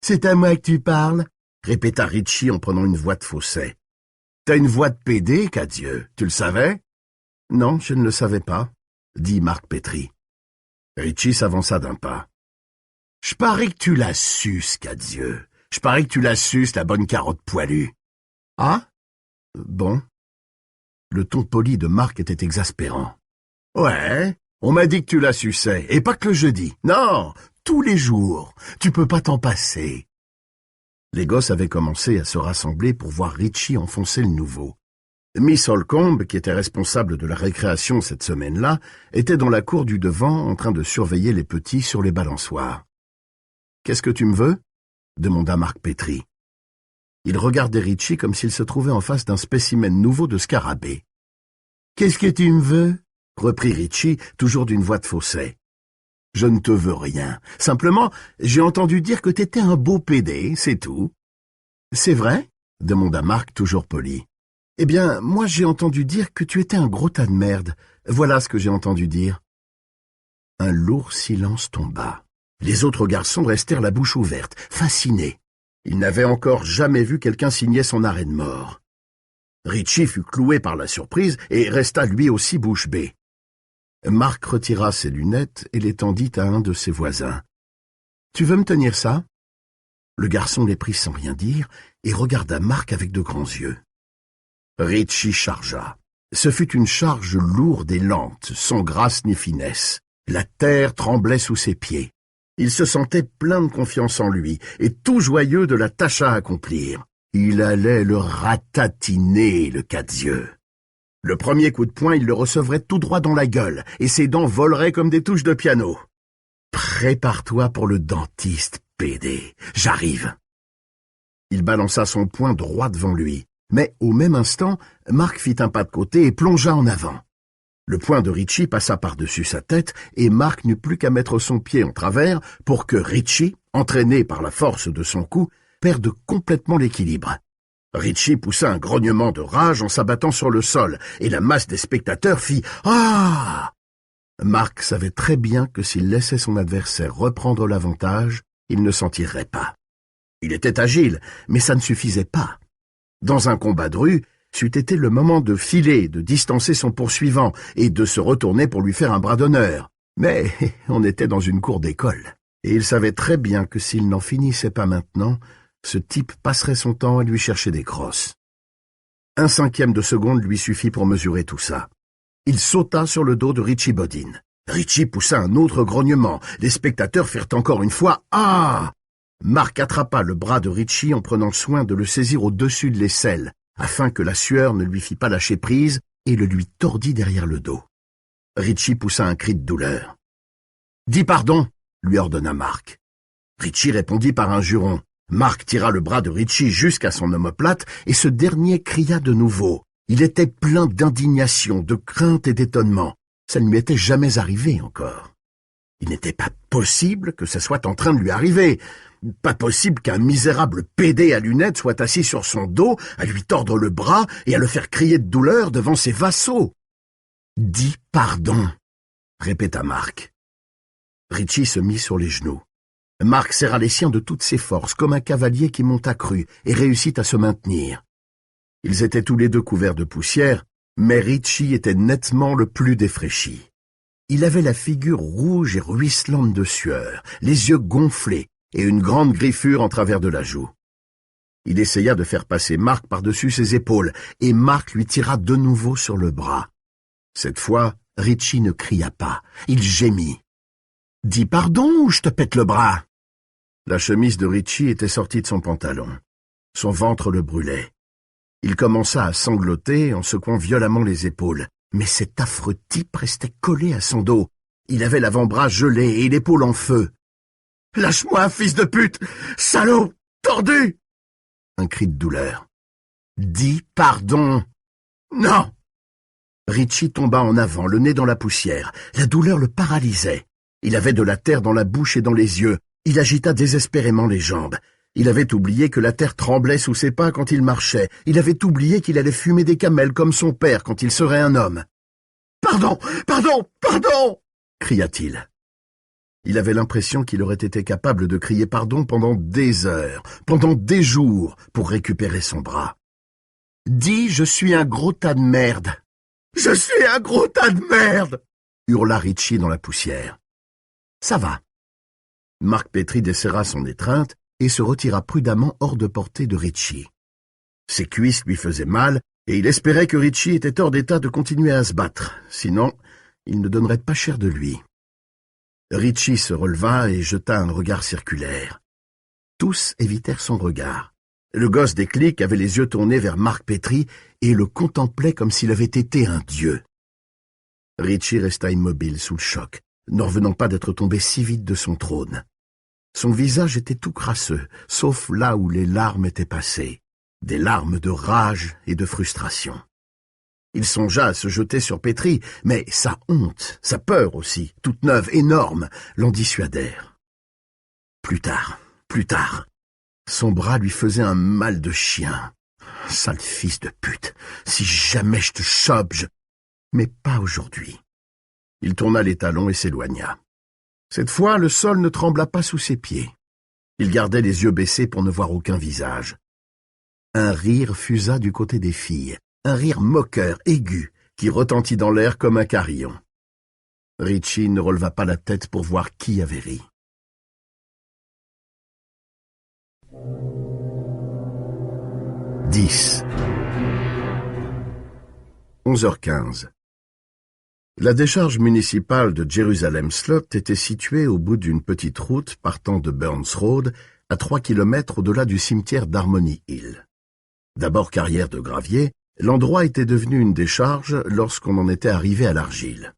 C'est à moi que tu parles ?» répéta Richie en prenant une voix de fausset. « T'as une voix de pédé, Cadieux, tu le savais ?»« Non, je ne le savais pas, » dit Marc Petrie. Richie s'avança d'un pas. « Je parie que tu la suces, Cadieux. Je parie que tu la suces, la bonne carotte poilue. »« Ah ? Bon. » Le ton poli de Marc était exaspérant. « Ouais, on m'a dit que tu la suçais, et pas que le jeudi. Non, tous les jours. Tu peux pas t'en passer. » Les gosses avaient commencé à se rassembler pour voir Richie enfoncer le nouveau. Miss Holcombe, qui était responsable de la récréation cette semaine-là, était dans la cour du devant en train de surveiller les petits sur les balançoires. « Qu'est-ce que tu me veux ?» demanda Marc Petrie. Il regardait Richie comme s'il se trouvait en face d'un spécimen nouveau de scarabée. « Qu'est-ce que tu me veux ?» reprit Richie, toujours d'une voix de fausset. « Je ne te veux rien. Simplement, j'ai entendu dire que t'étais un beau pédé, c'est tout. »« C'est vrai ?» demanda Marc, toujours poli. « Eh bien, moi j'ai entendu dire que tu étais un gros tas de merde. Voilà ce que j'ai entendu dire. » Un lourd silence tomba. Les autres garçons restèrent la bouche ouverte, fascinés. Ils n'avaient encore jamais vu quelqu'un signer son arrêt de mort. Richie fut cloué par la surprise et resta lui aussi bouche bée. Marc retira ses lunettes et les tendit à un de ses voisins. « Tu veux me tenir ça ?» Le garçon les prit sans rien dire et regarda Marc avec de grands yeux. Richie chargea. Ce fut une charge lourde et lente, sans grâce ni finesse. La terre tremblait sous ses pieds. Il se sentait plein de confiance en lui et tout joyeux de la tâche à accomplir. Il allait le ratatiner, le Cadieux. Le premier coup de poing, il le recevrait tout droit dans la gueule, et ses dents voleraient comme des touches de piano. « Prépare-toi pour le dentiste, pédé. J'arrive. » Il balança son poing droit devant lui, mais au même instant, Marc fit un pas de côté et plongea en avant. Le poing de Richie passa par-dessus sa tête, et Marc n'eut plus qu'à mettre son pied en travers pour que Richie, entraîné par la force de son coup, perde complètement l'équilibre. Richie poussa un grognement de rage en s'abattant sur le sol, et la masse des spectateurs fit « Ah !» Marc savait très bien que s'il laissait son adversaire reprendre l'avantage, il ne s'en tirerait pas. Il était agile, mais ça ne suffisait pas. Dans un combat de rue, c'eût été le moment de filer, de distancer son poursuivant et de se retourner pour lui faire un bras d'honneur. Mais on était dans une cour d'école, et il savait très bien que s'il n'en finissait pas maintenant, ce type passerait son temps à lui chercher des crosses. 1/5 de seconde lui suffit pour mesurer tout ça. Il sauta sur le dos de Richie Bodine. Richie poussa un autre grognement. Les spectateurs firent encore une fois « Ah !» Marc attrapa le bras de Richie en prenant soin de le saisir au-dessus de l'aisselle, afin que la sueur ne lui fît pas lâcher prise, et le lui tordit derrière le dos. Richie poussa un cri de douleur. « Dis pardon !» lui ordonna Marc. Richie répondit par un juron. Marc tira le bras de Richie jusqu'à son omoplate, et ce dernier cria de nouveau. Il était plein d'indignation, de crainte et d'étonnement. Ça ne lui était jamais arrivé encore. Il n'était pas possible que ça soit en train de lui arriver. Pas possible qu'un misérable pédé à lunettes soit assis sur son dos, à lui tordre le bras et à le faire crier de douleur devant ses vassaux. « Dis pardon !» répéta Marc. Richie se mit sur les genoux. Marc serra les siens de toutes ses forces, comme un cavalier qui monte à cru, et réussit à se maintenir. Ils étaient tous les deux couverts de poussière, mais Richie était nettement le plus défraîchi. Il avait la figure rouge et ruisselante de sueur, les yeux gonflés et une grande griffure en travers de la joue. Il essaya de faire passer Marc par-dessus ses épaules, et Marc lui tira de nouveau sur le bras. Cette fois, Richie ne cria pas, il gémit. « Dis pardon ou je te pète le bras !» La chemise de Richie était sortie de son pantalon. Son ventre le brûlait. Il commença à sangloter en secouant violemment les épaules. Mais cet affreux type restait collé à son dos. Il avait l'avant-bras gelé et l'épaule en feu. « Lâche-moi, fils de pute! Salaud! Tordu !» Un cri de douleur. « Dis pardon !»« Non !» Richie tomba en avant, le nez dans la poussière. La douleur le paralysait. Il avait de la terre dans la bouche et dans les yeux. Il agita désespérément les jambes. Il avait oublié que la terre tremblait sous ses pas quand il marchait. Il avait oublié qu'il allait fumer des camels comme son père quand il serait un homme. « Pardon! Pardon! Pardon !» cria-t-il. Il avait l'impression qu'il aurait été capable de crier pardon pendant des heures, pendant des jours, pour récupérer son bras. « Dis, je suis un gros tas de merde !»« Je suis un gros tas de merde !» hurla Richie dans la poussière. « Ça va. » Marc Petrie desserra son étreinte et se retira prudemment hors de portée de Richie. Ses cuisses lui faisaient mal, et il espérait que Richie était hors d'état de continuer à se battre, sinon il ne donnerait pas cher de lui. Richie se releva et jeta un regard circulaire. Tous évitèrent son regard. Le gosse des cliques avait les yeux tournés vers Marc Petrie et le contemplait comme s'il avait été un dieu. Richie resta immobile sous le choc, n'en revenant pas d'être tombé si vite de son trône. Son visage était tout crasseux, sauf là où les larmes étaient passées, des larmes de rage et de frustration. Il songea à se jeter sur Petrie, mais sa honte, sa peur aussi, toute neuve, énorme, l'en dissuadèrent. Plus tard. Son bras lui faisait un mal de chien. Sale fils de pute, si jamais je te chope, Mais pas aujourd'hui. Il tourna les talons et s'éloigna. Cette fois, le sol ne trembla pas sous ses pieds. Il gardait les yeux baissés pour ne voir aucun visage. Un rire fusa du côté des filles, un rire moqueur, aigu, qui retentit dans l'air comme un carillon. Richie ne releva pas la tête pour voir qui avait ri. « 10. 11h15. La décharge municipale de Jerusalem Slot était située au bout d'une petite route partant de Burns Road, à 3 kilomètres au-delà du cimetière d'Harmony Hill. D'abord carrière de gravier, l'endroit était devenu une décharge lorsqu'on en était arrivé à l'argile.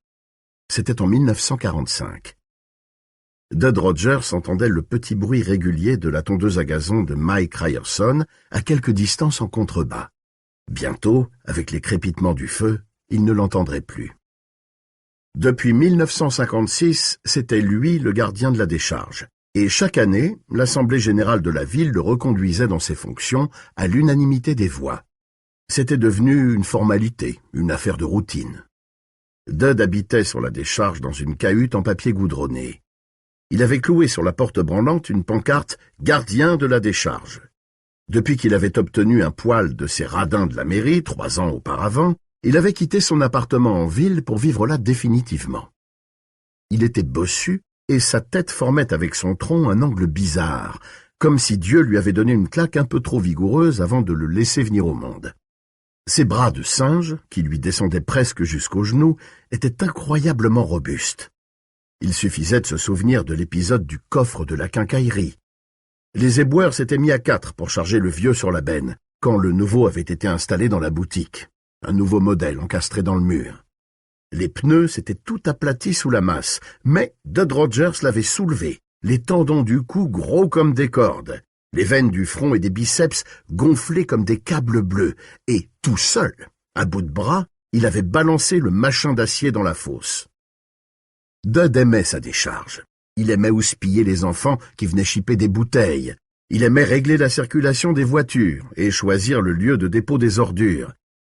C'était en 1945. Dud Rogers entendait le petit bruit régulier de la tondeuse à gazon de Mike Ryerson à quelque distance en contrebas. Bientôt, avec les crépitements du feu, il ne l'entendrait plus. Depuis 1956, c'était lui le gardien de la décharge, et chaque année, l'Assemblée générale de la ville le reconduisait dans ses fonctions à l'unanimité des voix. C'était devenu une formalité, une affaire de routine. Dud habitait sur la décharge dans une cahute en papier goudronné. Il avait cloué sur la porte branlante une pancarte « Gardien de la décharge ». Depuis qu'il avait obtenu un poil de ces radins de la mairie 3 ans auparavant, il avait quitté son appartement en ville pour vivre là définitivement. Il était bossu et sa tête formait avec son tronc un angle bizarre, comme si Dieu lui avait donné une claque un peu trop vigoureuse avant de le laisser venir au monde. Ses bras de singe, qui lui descendaient presque jusqu'aux genoux, étaient incroyablement robustes. Il suffisait de se souvenir de l'épisode du coffre de la quincaillerie. Les éboueurs s'étaient mis à 4 pour charger le vieux sur la benne, quand le nouveau avait été installé dans la boutique. Un nouveau modèle encastré dans le mur. Les pneus s'étaient tout aplatis sous la masse, mais Dud Rogers l'avait soulevé, les tendons du cou gros comme des cordes, les veines du front et des biceps gonflées comme des câbles bleus, et tout seul, à bout de bras, il avait balancé le machin d'acier dans la fosse. Dud aimait sa décharge. Il aimait houspiller les enfants qui venaient chipper des bouteilles. Il aimait régler la circulation des voitures et choisir le lieu de dépôt des ordures.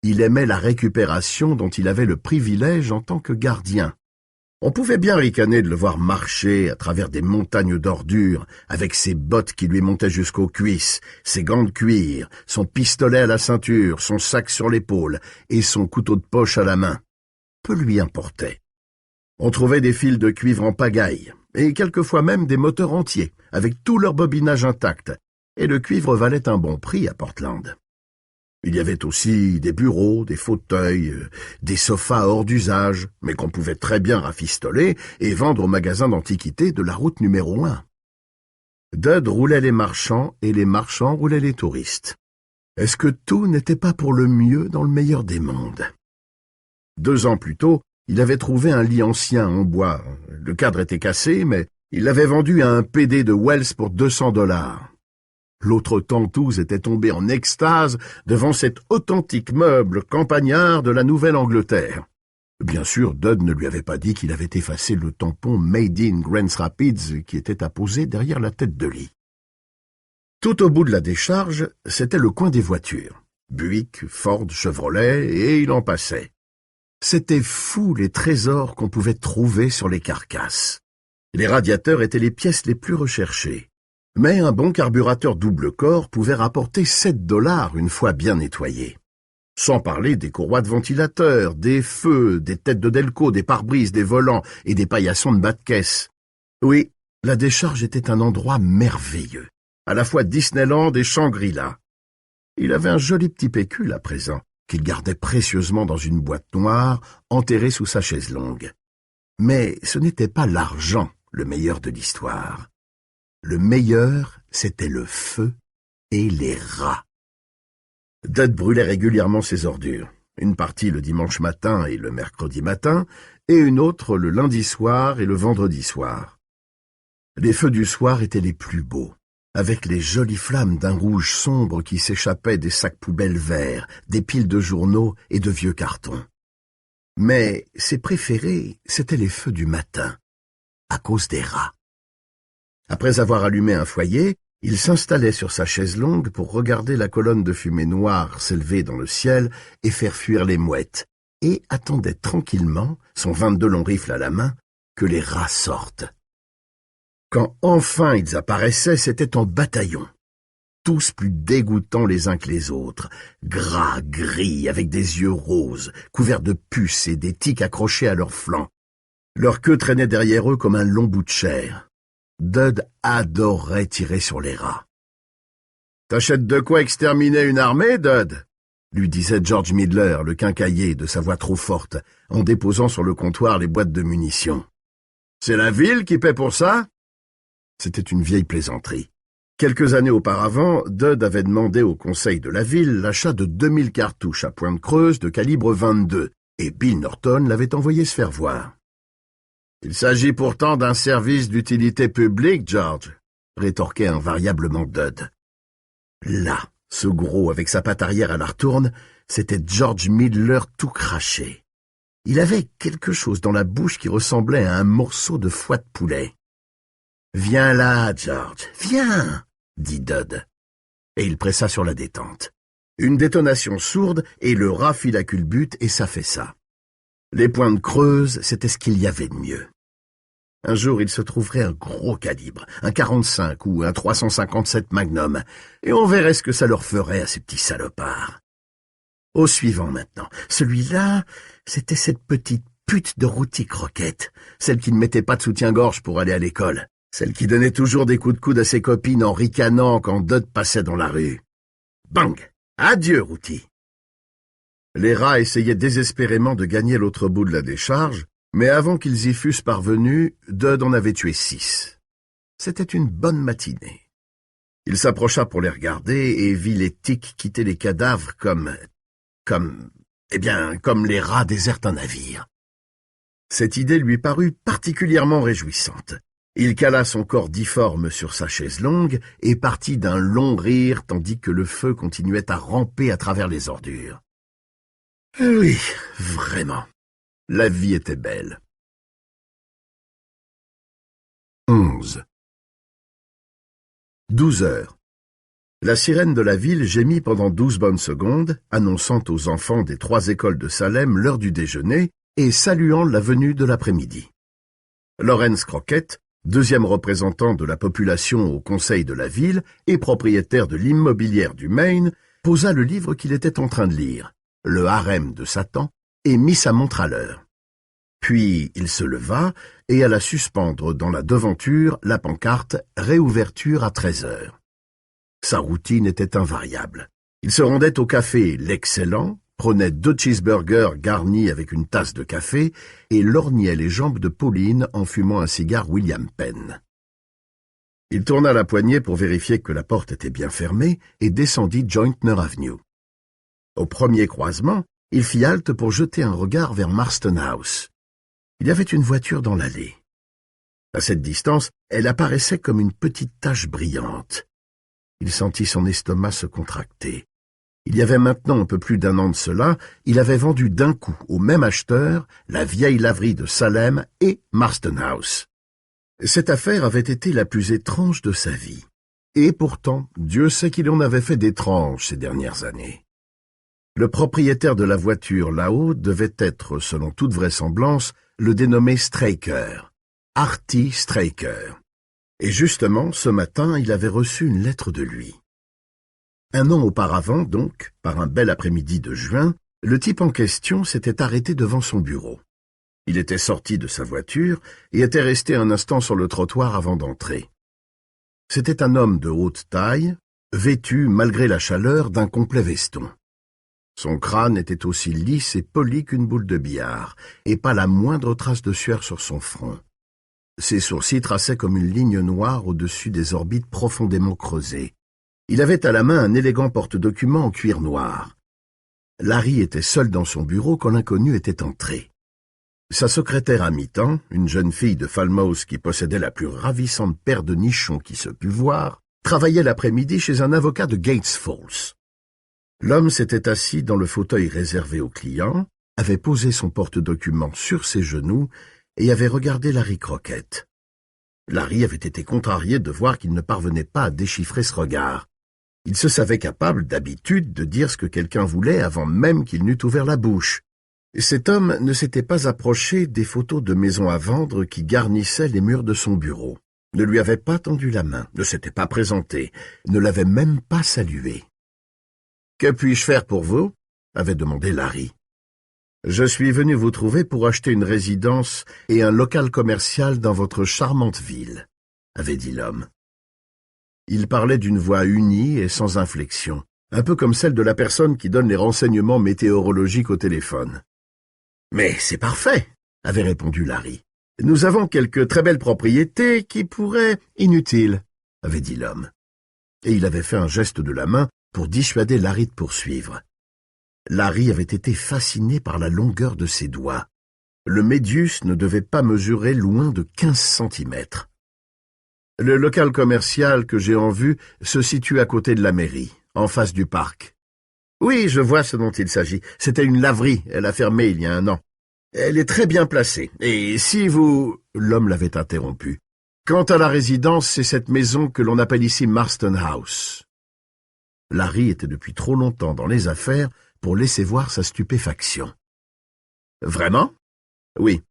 Il aimait la récupération dont il avait le privilège en tant que gardien. On pouvait bien ricaner de le voir marcher à travers des montagnes d'ordures, avec ses bottes qui lui montaient jusqu'aux cuisses, ses gants de cuir, son pistolet à la ceinture, son sac sur l'épaule et son couteau de poche à la main. Peu lui importait. On trouvait des fils de cuivre en pagaille, et quelquefois même des moteurs entiers, avec tout leur bobinage intact, et le cuivre valait un bon prix à Portland. Il y avait aussi des bureaux, des fauteuils, des sofas hors d'usage, mais qu'on pouvait très bien rafistoler et vendre au magasin d'antiquités de la route numéro 1. Dud roulait les marchands et les marchands roulaient les touristes. Est-ce que tout n'était pas pour le mieux dans le meilleur des mondes? 2 ans plus tôt, il avait trouvé un lit ancien en bois. Le cadre était cassé, mais il l'avait vendu à un PD de Wells pour $200. L'autre tentouse était tombé en extase devant cet authentique meuble campagnard de la Nouvelle-Angleterre. Bien sûr, Dud ne lui avait pas dit qu'il avait effacé le tampon Made in Grand Rapids qui était apposé derrière la tête de lit. Tout au bout de la décharge, c'était le coin des voitures. Buick, Ford, Chevrolet, et il en passait. C'était fou les trésors qu'on pouvait trouver sur les carcasses. Les radiateurs étaient les pièces les plus recherchées. Mais un bon carburateur double corps pouvait rapporter $7 une fois bien nettoyé. Sans parler des courroies de ventilateurs, des feux, des têtes de Delco, des pare-brises, des volants et des paillassons de bas de caisse. Oui, la décharge était un endroit merveilleux, à la fois Disneyland et Shangri-La. Il avait un joli petit pécule à présent, qu'il gardait précieusement dans une boîte noire, enterrée sous sa chaise longue. Mais ce n'était pas l'argent le meilleur de l'histoire. Le meilleur, c'était le feu et les rats. Dud brûlait régulièrement ses ordures, une partie le dimanche matin et le mercredi matin, et une autre le lundi soir et le vendredi soir. Les feux du soir étaient les plus beaux, avec les jolies flammes d'un rouge sombre qui s'échappaient des sacs poubelles verts, des piles de journaux et de vieux cartons. Mais ses préférés, c'étaient les feux du matin, à cause des rats. Après avoir allumé un foyer, il s'installait sur sa chaise longue pour regarder la colonne de fumée noire s'élever dans le ciel et faire fuir les mouettes, et attendait tranquillement, son 22 long rifle à la main, que les rats sortent. Quand enfin ils apparaissaient, c'était en bataillon. Tous plus dégoûtants les uns que les autres, gras, gris, avec des yeux roses, couverts de puces et des tiques accrochées à leurs flancs. Leur queue traînait derrière eux comme un long bout de chair. Dud adorait tirer sur les rats. « T'achètes de quoi exterminer une armée, Dud ?» lui disait George Midler, le quincaillier, de sa voix trop forte, en déposant sur le comptoir les boîtes de munitions. « C'est la ville qui paie pour ça ?» C'était une vieille plaisanterie. Quelques années auparavant, Dud avait demandé au conseil de la ville l'achat de 2000 cartouches à pointe creuse de calibre 22, et Bill Norton l'avait envoyé se faire voir. « Il s'agit pourtant d'un service d'utilité publique, George, » rétorquait invariablement Dud. Là, ce gros avec sa patte arrière à la retourne, c'était George Midler tout craché. Il avait quelque chose dans la bouche qui ressemblait à un morceau de foie de poulet. « Viens là, George, viens !» dit Dud. Et il pressa sur la détente. Une détonation sourde et le rat fit la culbute et s'affaissa. Les pointes creuses, c'était ce qu'il y avait de mieux. Un jour, il se trouverait un gros calibre, un 45 ou un 357 Magnum, et on verrait ce que ça leur ferait à ces petits salopards. Au suivant maintenant. Celui-là, c'était cette petite pute de Routy Croquette, celle qui ne mettait pas de soutien-gorge pour aller à l'école, celle qui donnait toujours des coups de coude à ses copines en ricanant quand Dud passait dans la rue. Bang! Adieu, Routy! Les rats essayaient désespérément de gagner l'autre bout de la décharge, mais avant qu'ils y fussent parvenus, Dud en avait tué 6. C'était une bonne matinée. Il s'approcha pour les regarder et vit les tiques quitter les cadavres comme les rats désertent un navire. Cette idée lui parut particulièrement réjouissante. Il cala son corps difforme sur sa chaise longue et partit d'un long rire tandis que le feu continuait à ramper à travers les ordures. Oui, vraiment. La vie était belle. 11. 12 heures. La sirène de la ville gémit pendant 12 bonnes secondes, annonçant aux enfants des 3 écoles de Salem l'heure du déjeuner et saluant la venue de l'après-midi. Lawrence Crockett, 2e représentant de la population au conseil de la ville et propriétaire de l'immobilière du Maine, posa le livre qu'il était en train de lire, Le harem de Satan, et mit sa montre à l'heure. Puis il se leva et alla suspendre dans la devanture la pancarte « Réouverture à 13 heures ». Sa routine était invariable. Il se rendait au café L'Excellent, prenait 2 cheeseburgers garnis avec une tasse de café et lorgnait les jambes de Pauline en fumant un cigare William Penn. Il tourna la poignée pour vérifier que la porte était bien fermée et descendit Jointner Avenue. Au premier croisement, il fit halte pour jeter un regard vers Marston House. Il y avait une voiture dans l'allée. À cette distance, elle apparaissait comme une petite tache brillante. Il sentit son estomac se contracter. Il y avait maintenant un peu plus d'1 an de cela, il avait vendu d'un coup au même acheteur la vieille laverie de Salem et Marston House. Cette affaire avait été la plus étrange de sa vie. Et pourtant, Dieu sait qu'il en avait fait d'étranges ces dernières années. Le propriétaire de la voiture là-haut devait être, selon toute vraisemblance, le dénommé Straker, Artie Straker. Et justement, ce matin, il avait reçu une lettre de lui. 1 an auparavant, donc, par un bel après-midi de juin, le type en question s'était arrêté devant son bureau. Il était sorti de sa voiture et était resté un instant sur le trottoir avant d'entrer. C'était un homme de haute taille, vêtu, malgré la chaleur, d'un complet veston. Son crâne était aussi lisse et poli qu'une boule de billard, et pas la moindre trace de sueur sur son front. Ses sourcils traçaient comme une ligne noire au-dessus des orbites profondément creusées. Il avait à la main un élégant porte-documents en cuir noir. Larry était seul dans son bureau quand l'inconnu était entré. Sa secrétaire à mi-temps, une jeune fille de Falmouth qui possédait la plus ravissante paire de nichons qui se pût voir, travaillait l'après-midi chez un avocat de Gates Falls. L'homme s'était assis dans le fauteuil réservé aux clients, avait posé son porte-documents sur ses genoux et avait regardé Larry Crockett. Larry avait été contrarié de voir qu'il ne parvenait pas à déchiffrer ce regard. Il se savait capable, d'habitude, de dire ce que quelqu'un voulait avant même qu'il n'eût ouvert la bouche. Cet homme ne s'était pas approché des photos de maisons à vendre qui garnissaient les murs de son bureau, ne lui avait pas tendu la main, ne s'était pas présenté, ne l'avait même pas salué. « Que puis-je faire pour vous ?» avait demandé Larry. « Je suis venu vous trouver pour acheter une résidence et un local commercial dans votre charmante ville, » avait dit l'homme. Il parlait d'une voix unie et sans inflexion, un peu comme celle de la personne qui donne les renseignements météorologiques au téléphone. « Mais c'est parfait !» avait répondu Larry. « Nous avons quelques très belles propriétés qui pourraient... »« Inutiles !» avait dit l'homme. Et il avait fait un geste de la main pour dissuader Larry de poursuivre. Larry avait été fasciné par la longueur de ses doigts. Le médius ne devait pas mesurer loin de 15 centimètres. Le local commercial que j'ai en vue se situe à côté de la mairie, en face du parc. Oui, je vois ce dont il s'agit. C'était une laverie, elle a fermé il y a 1 an. Elle est très bien placée, et si vous... L'homme l'avait interrompu. Quant à la résidence, c'est cette maison que l'on appelle ici Marston House. Larry était depuis trop longtemps dans les affaires pour laisser voir sa stupéfaction. Vraiment? Oui,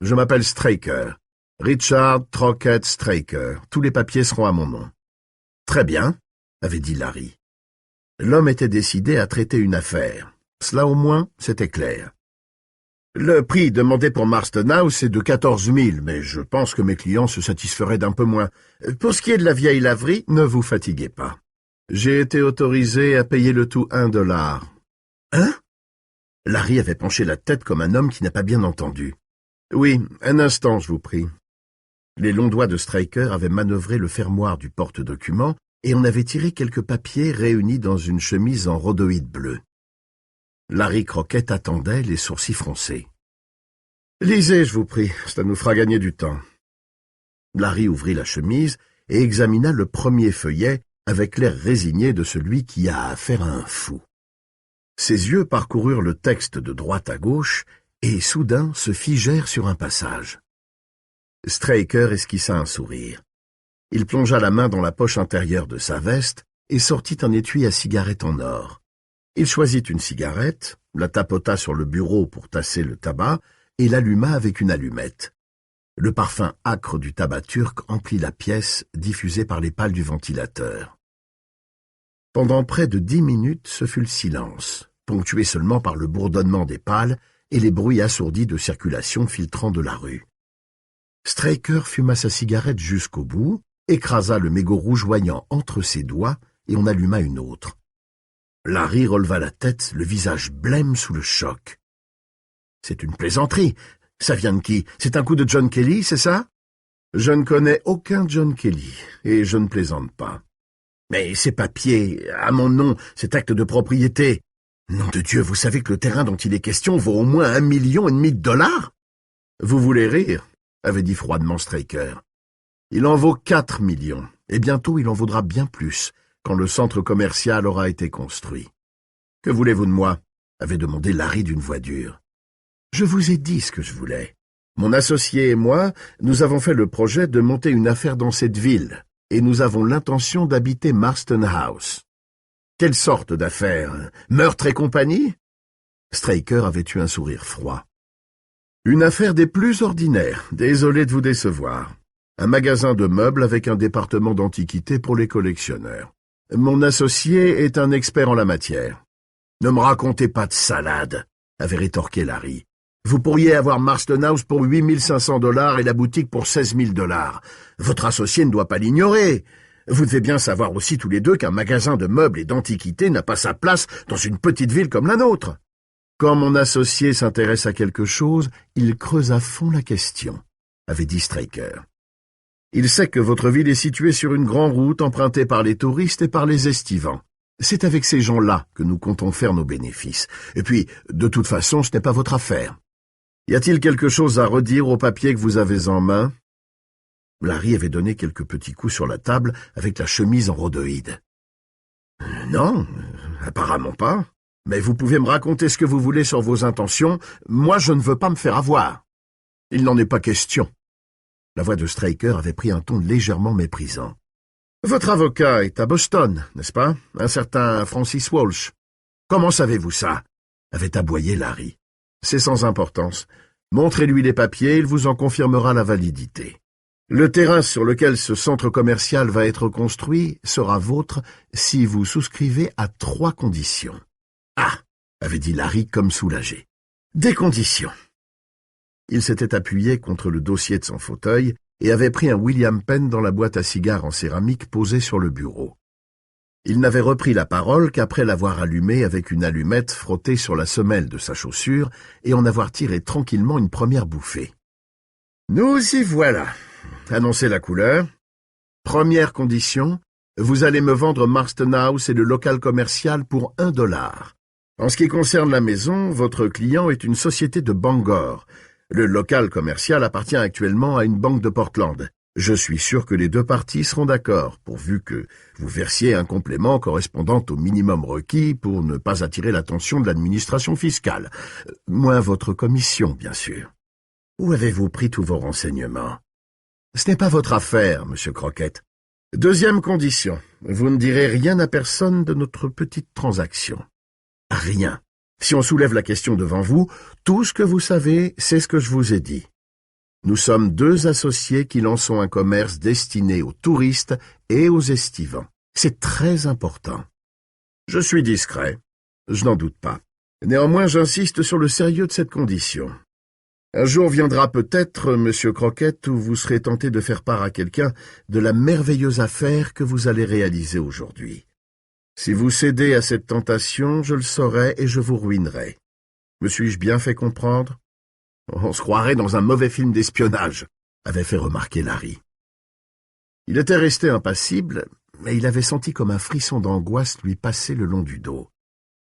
je m'appelle Straker. Richard Crockett Straker. Tous les papiers seront à mon nom. Très bien, avait dit Larry. L'homme était décidé à traiter une affaire. Cela au moins, c'était clair. Le prix demandé pour Marston House est de 14 000, mais je pense que mes clients se satisferaient d'un peu moins. Pour ce qui est de la vieille laverie, ne vous fatiguez pas. J'ai été autorisé à payer le tout $1. Hein? Larry avait penché la tête comme un homme qui n'a pas bien entendu. Oui, un instant, je vous prie. Les longs doigts de Straker avaient manœuvré le fermoir du porte-documents et en avaient tiré quelques papiers réunis dans une chemise en rhodoïde bleu. Larry Crockett attendait, les sourcils froncés. « Lisez, je vous prie, ça nous fera gagner du temps. » Larry ouvrit la chemise et examina le premier feuillet avec l'air résigné de celui qui a affaire à un fou. Ses yeux parcoururent le texte de droite à gauche et soudain se figèrent sur un passage. Straker esquissa un sourire. Il plongea la main dans la poche intérieure de sa veste et sortit un étui à cigarette en or. Il choisit une cigarette, la tapota sur le bureau pour tasser le tabac et l'alluma avec une allumette. Le parfum âcre du tabac turc emplit la pièce, diffusée par les pales du ventilateur. Pendant près de 10 minutes, ce fut le silence, ponctué seulement par le bourdonnement des pales et les bruits assourdis de circulation filtrant de la rue. Straker fuma sa cigarette jusqu'au bout, écrasa le mégot rougeoyant entre ses doigts et en alluma une autre. Larry releva la tête, le visage blême sous le choc. « C'est une plaisanterie. Ça vient de qui? C'est un coup de John Kelly, c'est ça? » « Je ne connais aucun John Kelly, et je ne plaisante pas. Mais ces papiers, à mon nom, cet acte de propriété... Nom de Dieu, vous savez que le terrain dont il est question vaut au moins $1,5 million de... Vous voulez rire, avait dit froidement Straker. Il en vaut 4 millions, et bientôt il en vaudra bien plus, quand le centre commercial aura été construit. Que voulez-vous de moi? Avait demandé Larry d'une voix dure. Je vous ai dit ce que je voulais. Mon associé et moi, nous avons fait le projet de monter une affaire dans cette ville, et nous avons l'intention d'habiter Marston House. Quelle sorte d'affaire? Meurtre et compagnie? Straker avait eu un sourire froid. Une affaire des plus ordinaires, désolé de vous décevoir. Un magasin de meubles avec un département d'antiquités pour les collectionneurs. Mon associé est un expert en la matière. Ne me racontez pas de salade, avait rétorqué Larry. Vous pourriez avoir Marston House pour $8 500 et la boutique pour $16 000. Votre associé ne doit pas l'ignorer. Vous devez bien savoir aussi tous les deux qu'un magasin de meubles et d'antiquités n'a pas sa place dans une petite ville comme la nôtre. Quand mon associé s'intéresse à quelque chose, il creuse à fond la question, avait dit Straker. Il sait que votre ville est située sur une grande route empruntée par les touristes et par les estivants. C'est avec ces gens-là que nous comptons faire nos bénéfices. Et puis, de toute façon, ce n'est pas votre affaire. Y a-t-il quelque chose à redire au papier que vous avez en main? Larry avait donné quelques petits coups sur la table avec la chemise en rhodoïde. Non, apparemment pas. Mais vous pouvez me raconter ce que vous voulez sur vos intentions. Moi, je ne veux pas me faire avoir. Il n'en est pas question. La voix de Straker avait pris un ton légèrement méprisant. Votre avocat est à Boston, n'est-ce pas? Un certain Francis Walsh. Comment savez-vous ça? Avait aboyé Larry. C'est sans importance. Montrez-lui les papiers, il vous en confirmera la validité. Le terrain sur lequel ce centre commercial va être construit sera vôtre si vous souscrivez à 3 conditions. Ah, avait dit Larry comme soulagé. Des conditions. Il s'était appuyé contre le dossier de son fauteuil et avait pris un William Penn dans la boîte à cigares en céramique posée sur le bureau. Il n'avait repris la parole qu'après l'avoir allumée avec une allumette frottée sur la semelle de sa chaussure et en avoir tiré tranquillement une première bouffée. « Nous y voilà !» annonçait la couleur. « Première condition, vous allez me vendre Marston House et le local commercial pour $1. En ce qui concerne la maison, votre client est une société de Bangor. Le local commercial appartient actuellement à une banque de Portland. Je suis sûr que les 2 parties seront d'accord, pourvu que vous versiez un complément correspondant au minimum requis pour ne pas attirer l'attention de l'administration fiscale. Moins votre commission, bien sûr. Où avez-vous pris tous vos renseignements? Ce n'est pas votre affaire, Monsieur Crockett. Deuxième condition, vous ne direz rien à personne de notre petite transaction. Rien. Si on soulève la question devant vous, tout ce que vous savez, c'est ce que je vous ai dit. Nous sommes 2 associés qui lançons un commerce destiné aux touristes et aux estivants. C'est très important. Je suis discret, je n'en doute pas. Néanmoins, j'insiste sur le sérieux de cette condition. Un jour viendra peut-être, Monsieur Crockett, où vous serez tenté de faire part à quelqu'un de la merveilleuse affaire que vous allez réaliser aujourd'hui. Si vous cédez à cette tentation, je le saurai et je vous ruinerai. Me suis-je bien fait comprendre? On se croirait dans un mauvais film d'espionnage, avait fait remarquer Larry. Il était resté impassible, mais il avait senti comme un frisson d'angoisse lui passer le long du dos.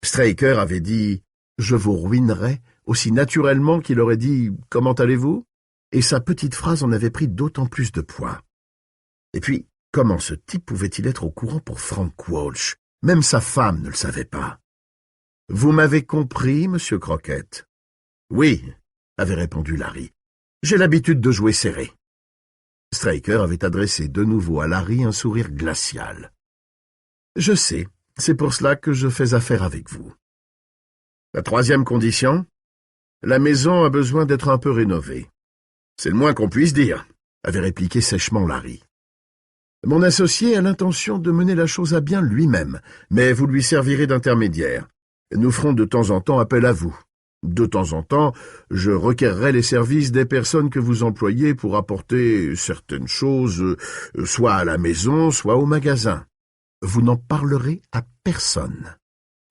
Straker avait dit « Je vous ruinerai » aussi naturellement qu'il aurait dit « Comment allez-vous » et sa petite phrase en avait pris d'autant plus de poids. Et puis, comment ce type pouvait-il être au courant pour Frank Walsh? Même sa femme ne le savait pas. « Vous m'avez compris, Monsieur Crockett ?»« Oui, » avait répondu Larry. « J'ai l'habitude de jouer serré. » Straker avait adressé de nouveau à Larry un sourire glacial. « Je sais, c'est pour cela que je fais affaire avec vous. » La 3e condition? La maison a besoin d'être un peu rénovée. « C'est le moins qu'on puisse dire », avait répliqué sèchement Larry. « Mon associé a l'intention de mener la chose à bien lui-même, mais vous lui servirez d'intermédiaire. Nous ferons de temps en temps appel à vous. De temps en temps, je requerrai les services des personnes que vous employez pour apporter certaines choses, soit à la maison, soit au magasin. Vous n'en parlerez à personne.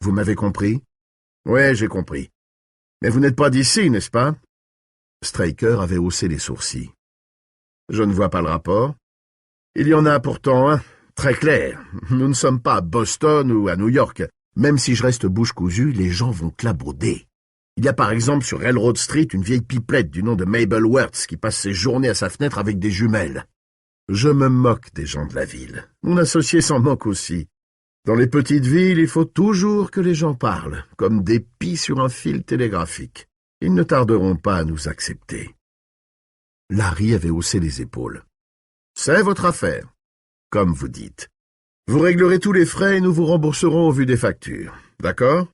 Vous m'avez compris? Ouais, j'ai compris. Mais vous n'êtes pas d'ici, n'est-ce pas? Straker avait haussé les sourcils. Je ne vois pas le rapport. Il y en a pourtant un, très clair. Nous ne sommes pas à Boston ou à New York. Même si je reste bouche cousue, les gens vont clabauder. Il y a par exemple sur Railroad Street une vieille pipelette du nom de Mabel Wertz qui passe ses journées à sa fenêtre avec des jumelles. Je me moque des gens de la ville. Mon associé s'en moque aussi. Dans les petites villes, il faut toujours que les gens parlent, comme des pies sur un fil télégraphique. Ils ne tarderont pas à nous accepter. Larry avait haussé les épaules. C'est votre affaire, comme vous dites. Vous réglerez tous les frais et nous vous rembourserons au vu des factures. D'accord?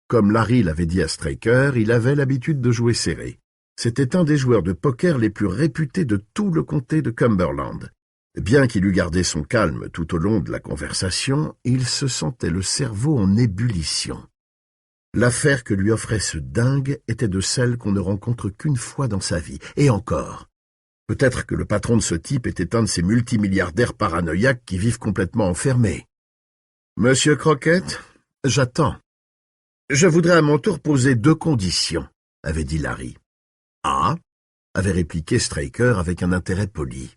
Comme Larry l'avait dit à Straker, il avait l'habitude de jouer serré. C'était un des joueurs de poker les plus réputés de tout le comté de Cumberland. Bien qu'il eût gardé son calme tout au long de la conversation, il se sentait le cerveau en ébullition. L'affaire que lui offrait ce dingue était de celles qu'on ne rencontre qu'une fois dans sa vie, et encore. Peut-être que le patron de ce type était un de ces multimilliardaires paranoïaques qui vivent complètement enfermés. « Monsieur Crockett, j'attends. Je voudrais à mon tour poser 2 conditions, » avait dit Larry. « Ah » avait répliqué Straker avec un intérêt poli.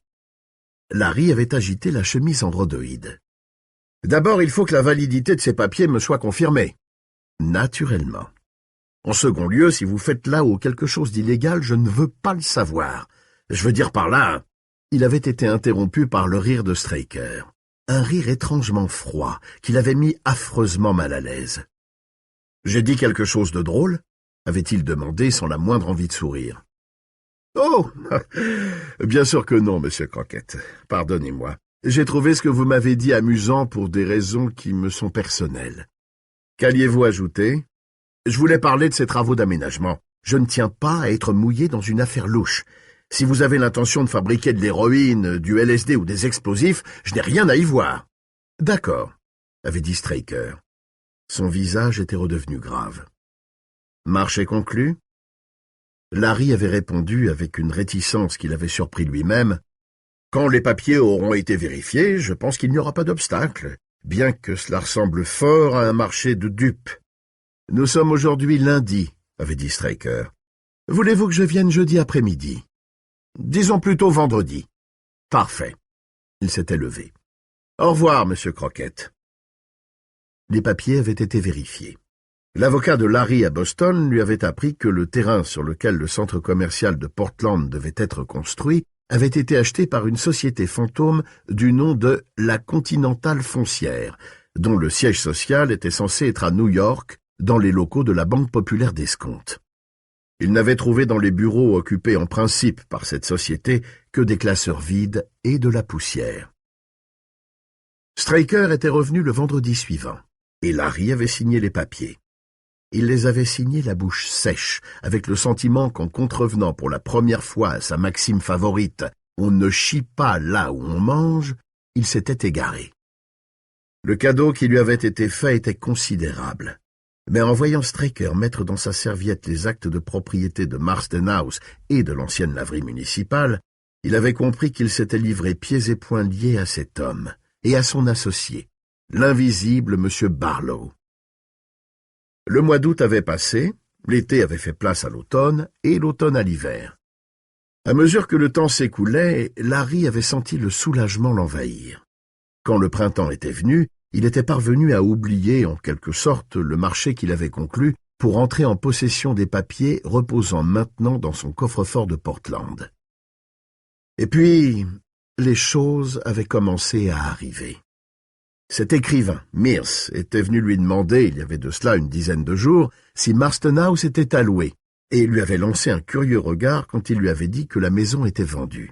Larry avait agité la chemise androïde. « D'abord, il faut que la validité de ces papiers me soit confirmée. » Naturellement. En second lieu, si vous faites là-haut quelque chose d'illégal, je ne veux pas le savoir. Je veux dire par là... Il avait été interrompu par le rire de Straker. Un rire étrangement froid, qui l'avait mis affreusement mal à l'aise. « J'ai dit quelque chose de drôle ?» avait-il demandé sans la moindre envie de sourire. « Oh, bien sûr que non, monsieur Crockett. Pardonnez-moi. J'ai trouvé ce que vous m'avez dit amusant pour des raisons qui me sont personnelles. Qu'alliez-vous ajouter? Je voulais parler de ces travaux d'aménagement. Je ne tiens pas à être mouillé dans une affaire louche. Si vous avez l'intention de fabriquer de l'héroïne, du LSD ou des explosifs, je n'ai rien à y voir. »« D'accord, » avait dit Straker. Son visage était redevenu grave. « Marché conclu ?» Larry avait répondu avec une réticence qui l'avait surpris lui-même. « Quand les papiers auront été vérifiés, je pense qu'il n'y aura pas d'obstacle, bien que cela ressemble fort à un marché de dupes. »« Nous sommes aujourd'hui lundi, » avait dit Straker. « Voulez-vous que je vienne jeudi après-midi? » « Disons plutôt vendredi. »« Parfait. » Il s'était levé. « Au revoir, monsieur Crockett. » Les papiers avaient été vérifiés. L'avocat de Larry à Boston lui avait appris que le terrain sur lequel le centre commercial de Portland devait être construit avait été acheté par une société fantôme du nom de la Continental Foncière, dont le siège social était censé être à New York, dans les locaux de la Banque populaire d'Escompte. Il n'avait trouvé dans les bureaux occupés en principe par cette société que des classeurs vides et de la poussière. Straker était revenu le vendredi suivant, et Larry avait signé les papiers. Il les avait signés la bouche sèche, avec le sentiment qu'en contrevenant pour la première fois à sa maxime favorite « on ne chie pas là où on mange », il s'était égaré. Le cadeau qui lui avait été fait était considérable. Mais en voyant Straker mettre dans sa serviette les actes de propriété de Marsden House et de l'ancienne laverie municipale, il avait compris qu'il s'était livré pieds et poings liés à cet homme et à son associé, l'invisible M. Barlow. Le mois d'août avait passé, l'été avait fait place à l'automne et l'automne à l'hiver. À mesure que le temps s'écoulait, Larry avait senti le soulagement l'envahir. Quand le printemps était venu, il était parvenu à oublier, en quelque sorte, le marché qu'il avait conclu pour entrer en possession des papiers reposant maintenant dans son coffre-fort de Portland. Et puis, les choses avaient commencé à arriver. Cet écrivain, Mears, était venu lui demander, il y avait de cela une dizaine de jours, si Marsden House était à louer, et lui avait lancé un curieux regard quand il lui avait dit que la maison était vendue.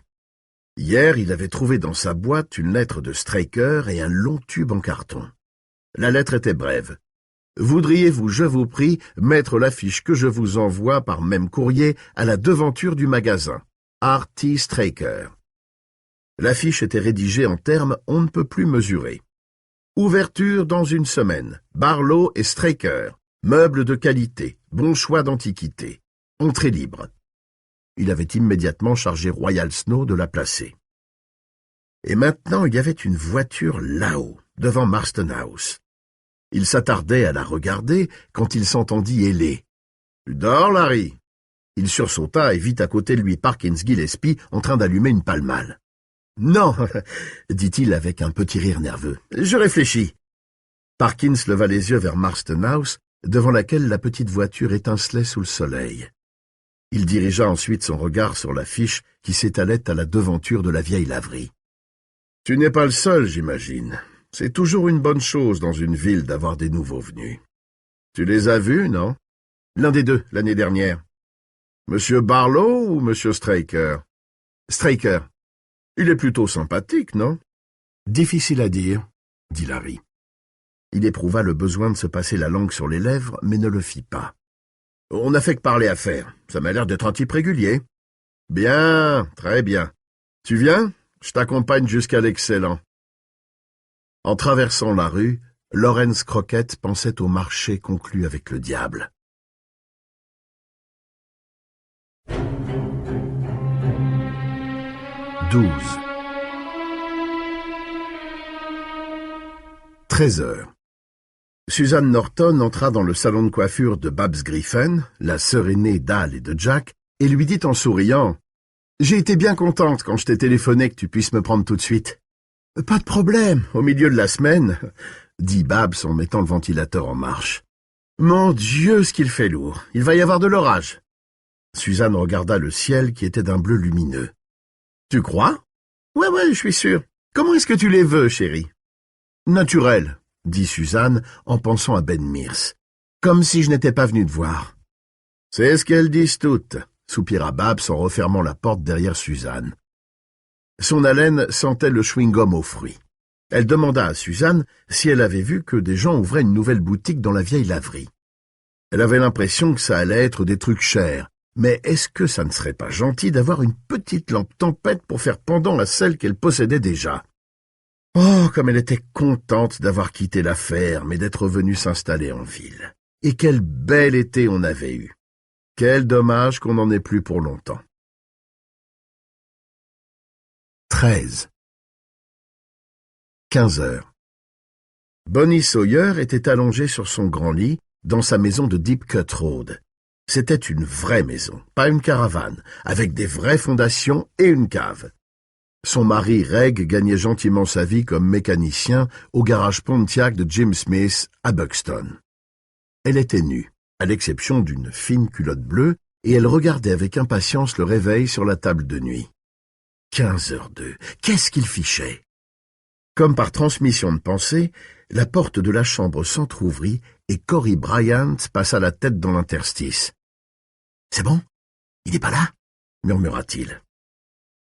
Hier, il avait trouvé dans sa boîte une lettre de Straker et un long tube en carton. La lettre était brève. « Voudriez-vous, je vous prie, mettre l'affiche que je vous envoie par même courrier à la devanture du magasin. R.T. Straker. » L'affiche était rédigée en termes on ne peut plus mesurer. « Ouverture dans une semaine. Barlow et Straker. Meubles de qualité. Bon choix d'antiquité. Entrée libre. » Il avait immédiatement chargé Royal Snow de la placer. Et maintenant, il y avait une voiture là-haut, devant Marsden House. Il s'attardait à la regarder quand il s'entendit héler. « Tu dors, Larry ?» Il sursauta et vit à côté de lui Parkins Gillespie en train d'allumer une pale malle. « Non, » dit-il avec un petit rire nerveux. « Je réfléchis. » Parkins leva les yeux vers Marston House, devant laquelle la petite voiture étincelait sous le soleil. Il dirigea ensuite son regard sur l'affiche qui s'étalait à la devanture de la vieille laverie. « Tu n'es pas le seul, j'imagine. C'est toujours une bonne chose dans une ville d'avoir des nouveaux venus. Tu les as vus, non? L'un des deux, l'année dernière. Monsieur Barlow ou Monsieur Straker? Straker. Il est plutôt sympathique, non? Difficile à dire, dit Larry. Il éprouva le besoin de se passer la langue sur les lèvres, mais ne le fit pas. On n'a fait que parler affaires. Ça m'a l'air d'être un type régulier. Bien, très bien. Tu viens? Je t'accompagne jusqu'à l'Excellent. En traversant la rue, Lawrence Crockett pensait au marché conclu avec le diable. « 12. 13 heures. Suzanne Norton entra dans le salon de coiffure de Babs Griffin, la sœur aînée d'Al et de Jack, et lui dit en souriant « J'ai été bien contente quand je t'ai téléphoné que tu puisses me prendre tout de suite. »« Pas de problème, au milieu de la semaine, » dit Babs en mettant le ventilateur en marche. « Mon Dieu, ce qu'il fait lourd, il va y avoir de l'orage. » Suzanne regarda le ciel qui était d'un bleu lumineux. « Tu crois? »« Ouais, je suis sûr. Comment est-ce que tu les veux, chérie? »« Naturel, » dit Suzanne en pensant à Ben Mears. « Comme si je n'étais pas venu te voir. »« C'est ce qu'elles disent toutes, » soupira Babs en refermant la porte derrière Suzanne. Son haleine sentait le chewing-gum aux fruits. Elle demanda à Suzanne si elle avait vu que des gens ouvraient une nouvelle boutique dans la vieille laverie. Elle avait l'impression que ça allait être des trucs chers, mais est-ce que ça ne serait pas gentil d'avoir une petite lampe tempête pour faire pendant à celle qu'elle possédait déjà? Oh, comme elle était contente d'avoir quitté la ferme et d'être venue s'installer en ville. Et quel bel été on avait eu. Quel dommage qu'on n'en ait plus pour longtemps. 13. 15 heures. Bonnie Sawyer était allongée sur son grand lit dans sa maison de Deep Cut Road. C'était une vraie maison, pas une caravane, avec des vraies fondations et une cave. Son mari Reg gagnait gentiment sa vie comme mécanicien au garage Pontiac de Jim Smith à Buxton. Elle était nue, à l'exception d'une fine culotte bleue, et elle regardait avec impatience le réveil sur la table de nuit. 15h02, qu'est-ce qu'il fichait? Comme par transmission de pensée, la porte de la chambre s'entr'ouvrit et Cory Bryant passa la tête dans l'interstice. « C'est bon? Il n'est pas là ?» murmura-t-il.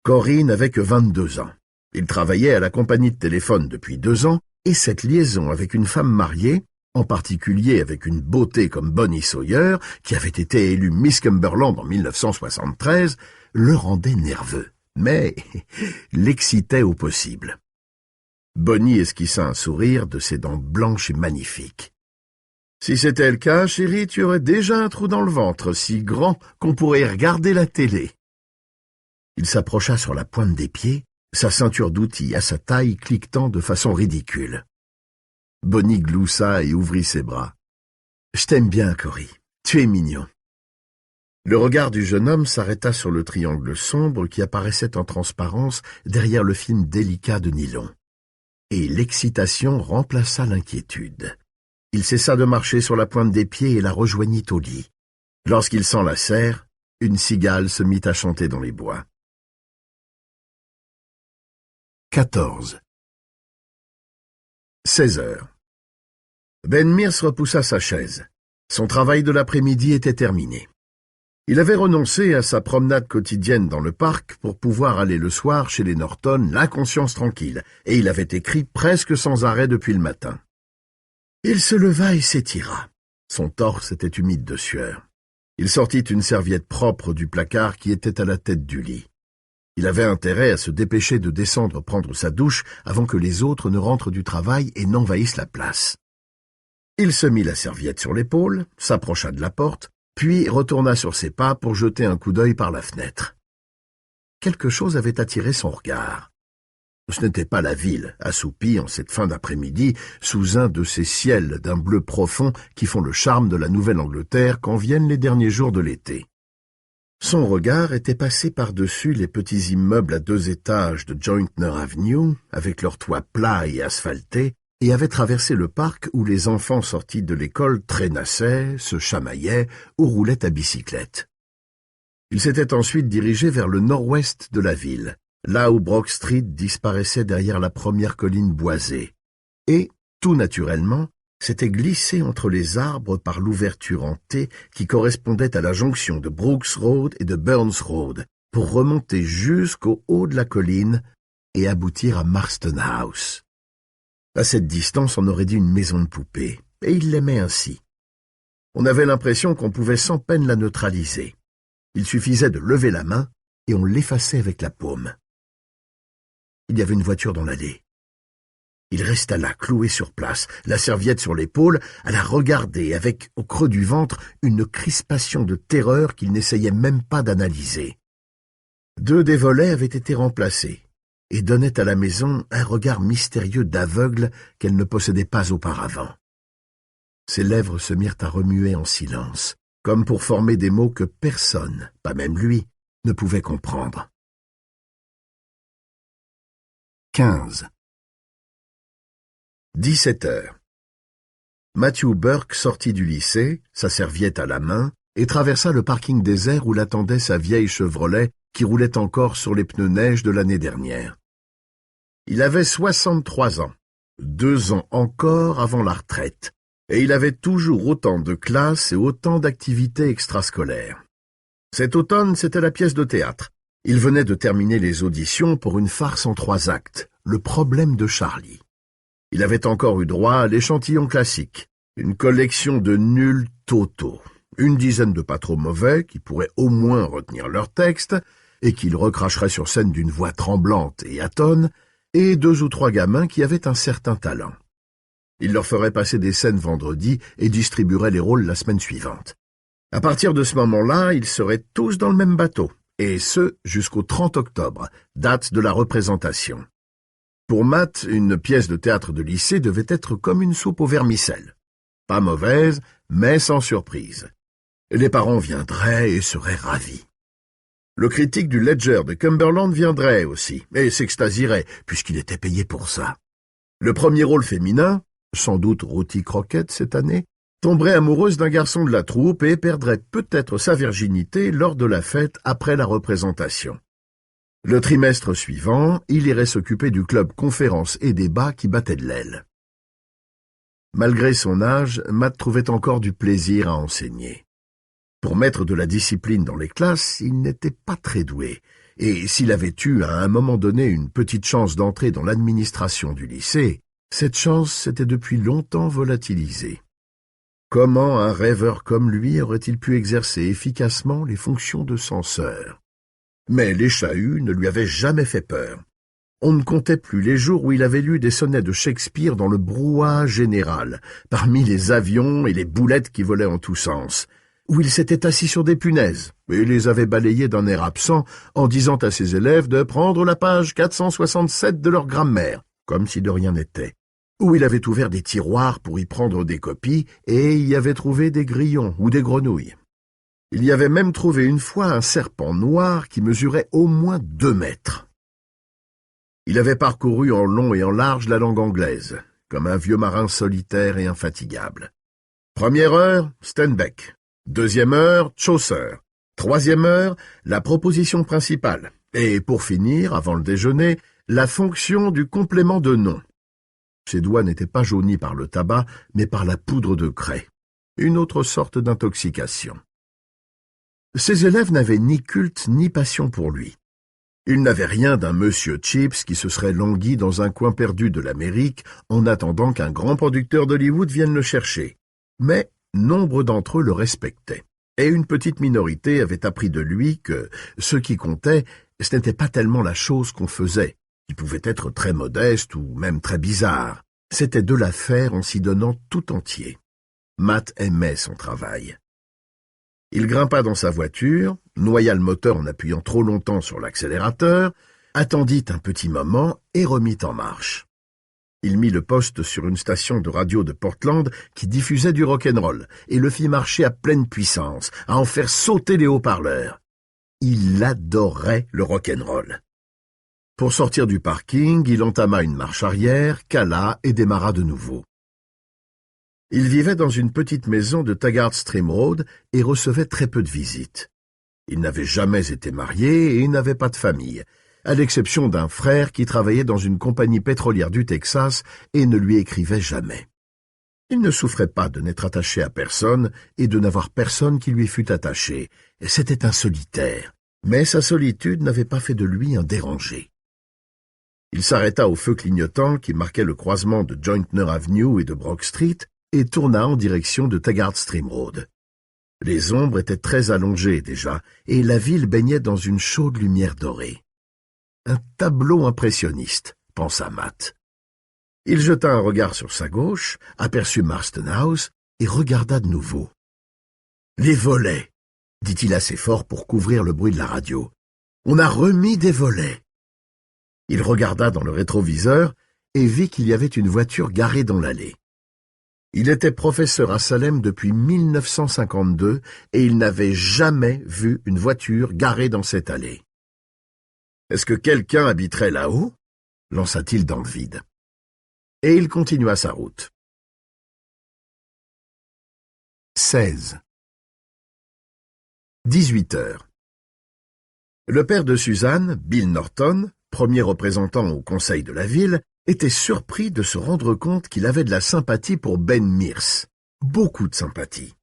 Cory n'avait que 22 ans. Il travaillait à la compagnie de téléphone depuis 2 ans, et cette liaison avec une femme mariée, en particulier avec une beauté comme Bonnie Sawyer, qui avait été élue Miss Cumberland en 1973, le rendait nerveux, mais l'excitait au possible. Bonnie esquissa un sourire de ses dents blanches et magnifiques. « Si c'était le cas, chérie, tu aurais déjà un trou dans le ventre, si grand qu'on pourrait regarder la télé. » Il s'approcha sur la pointe des pieds, sa ceinture d'outils à sa taille cliquetant de façon ridicule. Bonnie gloussa et ouvrit ses bras. « Je t'aime bien, Cory. Tu es mignon. » Le regard du jeune homme s'arrêta sur le triangle sombre qui apparaissait en transparence derrière le film délicat de nylon. Et l'excitation remplaça l'inquiétude. Il cessa de marcher sur la pointe des pieds et la rejoignit au lit. Lorsqu'ils s'enlacèrent, une cigale se mit à chanter dans les bois. 14. 16 heures. Ben Mears repoussa sa chaise. Son travail de l'après-midi était terminé. Il avait renoncé à sa promenade quotidienne dans le parc pour pouvoir aller le soir chez les Norton, la conscience tranquille, et il avait écrit presque sans arrêt depuis le matin. Il se leva et s'étira. Son torse était humide de sueur. Il sortit une serviette propre du placard qui était à la tête du lit. Il avait intérêt à se dépêcher de descendre prendre sa douche avant que les autres ne rentrent du travail et n'envahissent la place. Il se mit la serviette sur l'épaule, s'approcha de la porte, puis retourna sur ses pas pour jeter un coup d'œil par la fenêtre. Quelque chose avait attiré son regard. Ce n'était pas la ville, assoupie en cette fin d'après-midi, sous un de ces ciels d'un bleu profond qui font le charme de la Nouvelle-Angleterre quand viennent les derniers jours de l'été. Son regard était passé par-dessus les petits immeubles à 2 étages de Jointner Avenue, avec leurs toits plats et asphaltés, et avait traversé le parc où les enfants sortis de l'école traînassaient, se chamaillaient ou roulaient à bicyclette. Il s'était ensuite dirigé vers le nord-ouest de la ville, là où Brock Street disparaissait derrière la première colline boisée, et, tout naturellement, s'était glissé entre les arbres par l'ouverture en T qui correspondait à la jonction de Brooks Road et de Burns Road, pour remonter jusqu'au haut de la colline et aboutir à Marston House. À cette distance, on aurait dit une maison de poupée, et il l'aimait ainsi. On avait l'impression qu'on pouvait sans peine la neutraliser. Il suffisait de lever la main, et on l'effaçait avec la paume. Il y avait une voiture dans l'allée. Il resta là, cloué sur place, la serviette sur l'épaule, à la regarder avec, au creux du ventre, une crispation de terreur qu'il n'essayait même pas d'analyser. 2 des volets avaient été remplacés, et donnaient à la maison un regard mystérieux d'aveugle qu'elle ne possédait pas auparavant. Ses lèvres se mirent à remuer en silence, comme pour former des mots que personne, pas même lui, ne pouvait comprendre. 15. 17 heures. Matthew Burke sortit du lycée, sa serviette à la main, et traversa le parking désert où l'attendait sa vieille Chevrolet qui roulait encore sur les pneus neige de l'année dernière. Il avait 63 ans, 2 ans encore avant la retraite, et il avait toujours autant de classes et autant d'activités extrascolaires. Cet automne, c'était la pièce de théâtre. Il venait de terminer les auditions pour une farce en 3 actes, Le problème de Charlie. Il avait encore eu droit à l'échantillon classique, une collection de nuls totaux, une dizaine de pas trop mauvais qui pourraient au moins retenir leur texte et qu'il recracherait sur scène d'une voix tremblante et atone, et 2 ou 3 gamins qui avaient un certain talent. Il leur ferait passer des scènes vendredi et distribuerait les rôles la semaine suivante. À partir de ce moment-là, ils seraient tous dans le même bateau, et ce jusqu'au 30 octobre, date de la représentation. Pour Matt, une pièce de théâtre de lycée devait être comme une soupe au vermicelle. Pas mauvaise, mais sans surprise. Les parents viendraient et seraient ravis. Le critique du Ledger de Cumberland viendrait aussi, et s'extasierait, puisqu'il était payé pour ça. Le premier rôle féminin, sans doute Rôti Croquette cette année, tomberait amoureuse d'un garçon de la troupe et perdrait peut-être sa virginité lors de la fête après la représentation. Le trimestre suivant, il irait s'occuper du club conférences et débats qui battait de l'aile. Malgré son âge, Matt trouvait encore du plaisir à enseigner. Pour mettre de la discipline dans les classes, il n'était pas très doué, et s'il avait eu à un moment donné une petite chance d'entrer dans l'administration du lycée, cette chance s'était depuis longtemps volatilisée. Comment un rêveur comme lui aurait-il pu exercer efficacement les fonctions de censeur? Mais les chahuts ne lui avaient jamais fait peur. On ne comptait plus les jours où il avait lu des sonnets de Shakespeare dans le brouhaha général, parmi les avions et les boulettes qui volaient en tous sens, où il s'était assis sur des punaises et les avait balayées d'un air absent en disant à ses élèves de prendre la page 467 de leur grammaire, comme si de rien n'était, où il avait ouvert des tiroirs pour y prendre des copies et y avait trouvé des grillons ou des grenouilles. Il y avait même trouvé une fois un serpent noir qui mesurait au moins 2 mètres. Il avait parcouru en long et en large la langue anglaise, comme un vieux marin solitaire et infatigable. Première heure, Steinbeck. Deuxième heure, Chaucer. Troisième heure, la proposition principale. Et pour finir, avant le déjeuner, la fonction du complément de nom. Ses doigts n'étaient pas jaunis par le tabac, mais par la poudre de craie. Une autre sorte d'intoxication. Ses élèves n'avaient ni culte ni passion pour lui. Ils n'avaient rien d'un monsieur Chips qui se serait langui dans un coin perdu de l'Amérique en attendant qu'un grand producteur d'Hollywood vienne le chercher. Mais nombre d'entre eux le respectaient, et une petite minorité avait appris de lui que ce qui comptait, ce n'était pas tellement la chose qu'on faisait, qui pouvait être très modeste ou même très bizarre, c'était de la faire en s'y donnant tout entier. Matt aimait son travail. Il grimpa dans sa voiture, noya le moteur en appuyant trop longtemps sur l'accélérateur, attendit un petit moment et remit en marche. Il mit le poste sur une station de radio de Portland qui diffusait du rock'n'roll et le fit marcher à pleine puissance, à en faire sauter les haut-parleurs. Il adorait le rock'n'roll. Pour sortir du parking, il entama une marche arrière, cala et démarra de nouveau. Il vivait dans une petite maison de Taggart Stream Road et recevait très peu de visites. Il n'avait jamais été marié et n'avait pas de famille, à l'exception d'un frère qui travaillait dans une compagnie pétrolière du Texas et ne lui écrivait jamais. Il ne souffrait pas de n'être attaché à personne et de n'avoir personne qui lui fût attaché. C'était un solitaire, mais sa solitude n'avait pas fait de lui un dérangé. Il s'arrêta au feu clignotant qui marquait le croisement de Jointner Avenue et de Brock Street et tourna en direction de Taggart Stream Road. Les ombres étaient très allongées déjà, et la ville baignait dans une chaude lumière dorée. Un tableau impressionniste, pensa Matt. Il jeta un regard sur sa gauche, aperçut Marston House et regarda de nouveau. « Les volets !» dit-il assez fort pour couvrir le bruit de la radio. « On a remis des volets !» Il regarda dans le rétroviseur et vit qu'il y avait une voiture garée dans l'allée. Il était professeur à Salem depuis 1952 et il n'avait jamais vu une voiture garée dans cette allée. « Est-ce que quelqu'un habiterait là-haut » lança-t-il dans le vide. Et il continua sa route. 16. 18 heures. Le père de Suzanne, Bill Norton, premier représentant au conseil de la ville, était surpris de se rendre compte qu'il avait de la sympathie pour Ben Mears. Beaucoup de sympathie.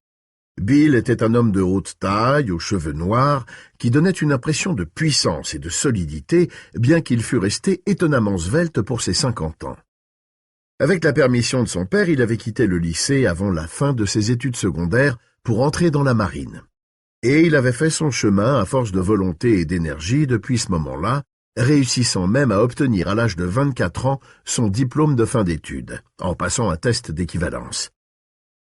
Bill était un homme de haute taille, aux cheveux noirs, qui donnait une impression de puissance et de solidité, bien qu'il fût resté étonnamment svelte pour ses 50 ans. Avec la permission de son père, il avait quitté le lycée avant la fin de ses études secondaires pour entrer dans la marine. Et il avait fait son chemin à force de volonté et d'énergie depuis ce moment-là, réussissant même à obtenir à l'âge de 24 ans son diplôme de fin d'études, en passant un test d'équivalence.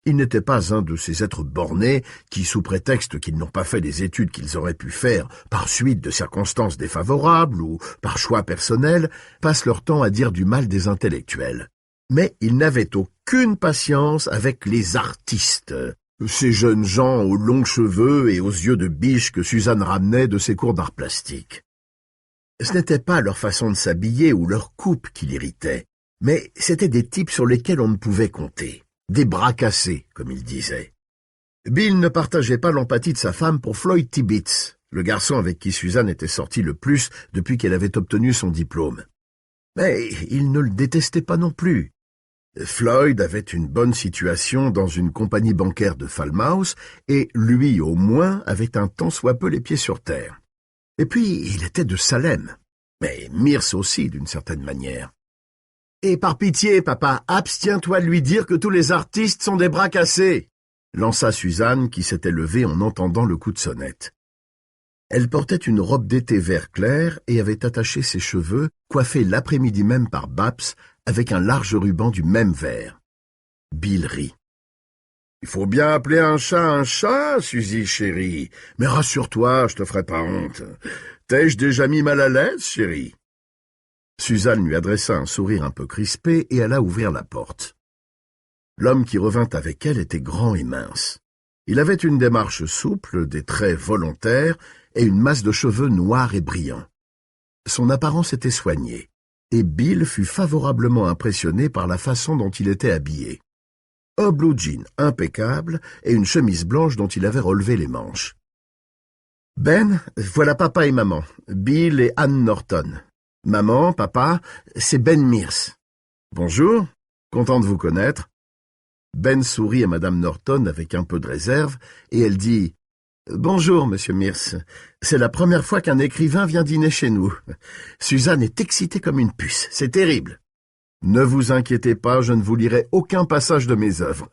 Il n'était pas un de ces êtres bornés qui, sous prétexte qu'ils n'ont pas fait les études qu'ils auraient pu faire par suite de circonstances défavorables ou par choix personnel, passent leur temps à dire du mal des intellectuels. Mais il n'avait aucune patience avec les artistes, ces jeunes gens aux longs cheveux et aux yeux de biche que Suzanne ramenait de ses cours d'art plastique. Ce n'était pas leur façon de s'habiller ou leur coupe qui l'irritait, mais c'étaient des types sur lesquels on ne pouvait compter. Des bras cassés, comme il disait. Bill ne partageait pas l'empathie de sa femme pour Floyd Tibbetts, le garçon avec qui Suzanne était sortie le plus depuis qu'elle avait obtenu son diplôme. Mais il ne le détestait pas non plus. Floyd avait une bonne situation dans une compagnie bancaire de Falmouth, et lui, au moins, avait un tant soit peu les pieds sur terre. Et puis, il était de Salem, mais Mears aussi, d'une certaine manière. « Et par pitié, papa, abstiens-toi de lui dire que tous les artistes sont des bras cassés !» lança Suzanne, qui s'était levée en entendant le coup de sonnette. Elle portait une robe d'été vert clair et avait attaché ses cheveux, coiffés l'après-midi même par Babs, avec un large ruban du même vert. Bill rit. « Il faut bien appeler un chat, Suzy, chérie. Mais rassure-toi, je te ferai pas honte. T'ai-je déjà mis mal à l'aise, chérie ?» Suzanne lui adressa un sourire un peu crispé et alla ouvrir la porte. L'homme qui revint avec elle était grand et mince. Il avait une démarche souple, des traits volontaires et une masse de cheveux noirs et brillants. Son apparence était soignée, et Bill fut favorablement impressionné par la façon dont il était habillé. Un blue jean impeccable et une chemise blanche dont il avait relevé les manches. « Ben, voilà papa et maman, Bill et Anne Norton. Maman, papa, c'est Ben Mears. Bonjour, content de vous connaître. » Ben sourit à Madame Norton avec un peu de réserve, et elle dit « Bonjour, Monsieur Mears. C'est la première fois qu'un écrivain vient dîner chez nous. Suzanne est excitée comme une puce, c'est terrible. Ne vous inquiétez pas, je ne vous lirai aucun passage de mes œuvres. »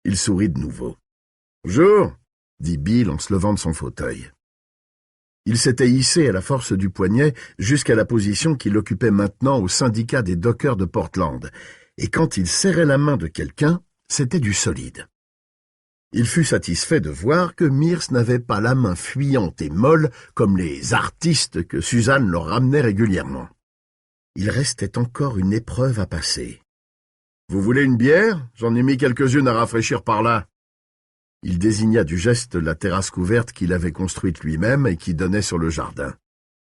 Il sourit de nouveau. « Bonjour, » dit Bill en se levant de son fauteuil. Il s'était hissé à la force du poignet jusqu'à la position qu'il occupait maintenant au syndicat des dockers de Portland, et quand il serrait la main de quelqu'un, c'était du solide. Il fut satisfait de voir que Mears n'avait pas la main fuyante et molle comme les artistes que Suzanne leur ramenait régulièrement. Il restait encore une épreuve à passer. « Vous voulez une bière? J'en ai mis quelques-unes à rafraîchir par là. » Il désigna du geste la terrasse couverte qu'il avait construite lui-même et qui donnait sur le jardin.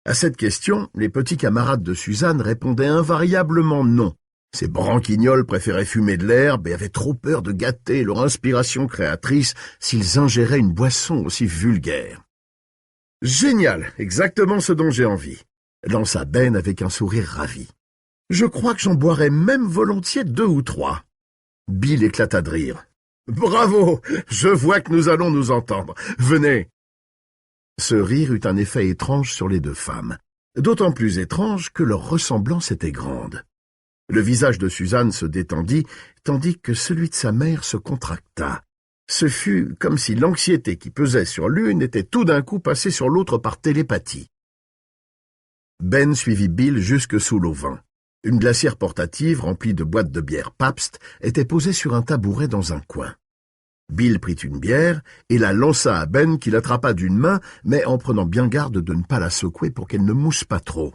À cette question, les petits camarades de Suzanne répondaient invariablement non. Ces branquignoles préféraient fumer de l'herbe et avaient trop peur de gâter leur inspiration créatrice s'ils ingéraient une boisson aussi vulgaire. « Génial, exactement ce dont j'ai envie !» lança Ben avec un sourire ravi. « Je crois que j'en boirais même volontiers 2 ou 3. » Bill éclata de rire. « Bravo! Je vois que nous allons nous entendre. Venez !» Ce rire eut un effet étrange sur les 2 femmes, d'autant plus étrange que leur ressemblance était grande. Le visage de Suzanne se détendit, tandis que celui de sa mère se contracta. Ce fut comme si l'anxiété qui pesait sur l'une était tout d'un coup passée sur l'autre par télépathie. Ben suivit Bill jusque sous l'auvent. Une glacière portative remplie de boîtes de bière Pabst était posée sur un tabouret dans un coin. Bill prit une bière et la lança à Ben qui l'attrapa d'une main, mais en prenant bien garde de ne pas la secouer pour qu'elle ne mousse pas trop.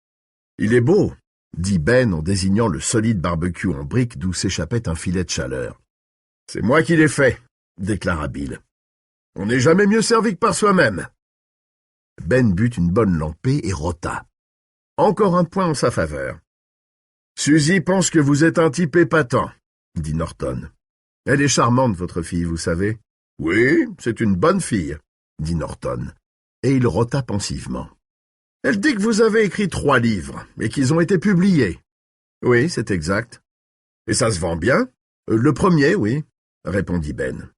« Il est beau !» dit Ben en désignant le solide barbecue en briques d'où s'échappait un filet de chaleur. « C'est moi qui l'ai fait !» déclara Bill. « On n'est jamais mieux servi que par soi-même !» Ben but une bonne lampée et rota. Encore un point en sa faveur. « Suzy pense que vous êtes un type épatant, » dit Norton. « Elle est charmante, votre fille, vous savez. »« Oui, c'est une bonne fille, » dit Norton, et il rota pensivement. « Elle dit que vous avez écrit 3 livres, et qu'ils ont été publiés. »« Oui, c'est exact. »« Et ça se vend bien ?»« Le premier, oui, » répondit Ben.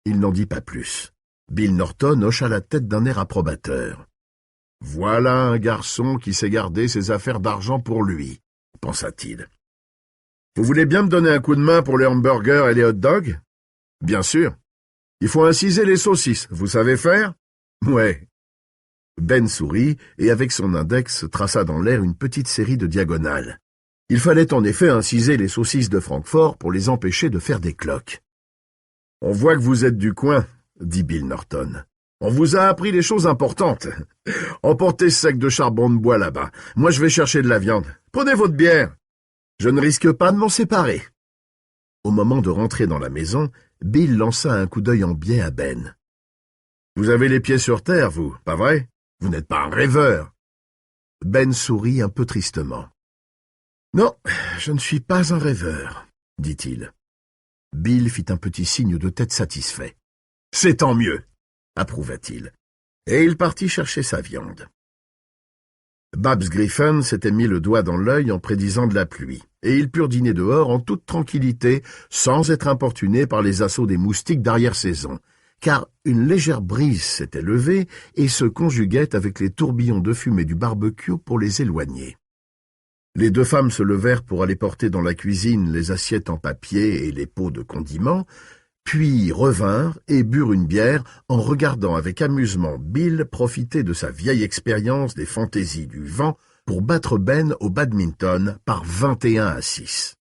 Il n'en dit pas plus. Bill Norton hocha la tête d'un air approbateur. « Voilà un garçon qui sait garder ses affaires d'argent pour lui, » pensa-t-il. « Vous voulez bien me donner un coup de main pour les hamburgers et les hot-dogs ? » ?»« Bien sûr. Il faut inciser les saucisses, vous savez faire ? » ?»« Ouais. » Ben sourit et avec son index traça dans l'air une petite série de diagonales. Il fallait en effet inciser les saucisses de Francfort pour les empêcher de faire des cloques. « On voit que vous êtes du coin, » dit Bill Norton. « On vous a appris les choses importantes. Emportez ce sac de charbon de bois là-bas. Moi, je vais chercher de la viande. Prenez votre bière. Je ne risque pas de m'en séparer. » Au moment de rentrer dans la maison, Bill lança un coup d'œil en biais à Ben. « Vous avez les pieds sur terre, vous, pas vrai ? Vous n'êtes pas un rêveur. » Ben sourit un peu tristement. « Non, je ne suis pas un rêveur, » dit-il. Bill fit un petit signe de tête satisfait. « C'est tant mieux, » approuva-t-il, et il partit chercher sa viande. Babs Griffin s'était mis le doigt dans l'œil en prédisant de la pluie, et ils purent dîner dehors en toute tranquillité, sans être importunés par les assauts des moustiques d'arrière-saison, car une légère brise s'était levée et se conjuguait avec les tourbillons de fumée du barbecue pour les éloigner. Les 2 femmes se levèrent pour aller porter dans la cuisine les assiettes en papier et les pots de condiments, puis revinrent et burent une bière en regardant avec amusement Bill profiter de sa vieille expérience des fantaisies du vent pour battre Ben au badminton par 21-6.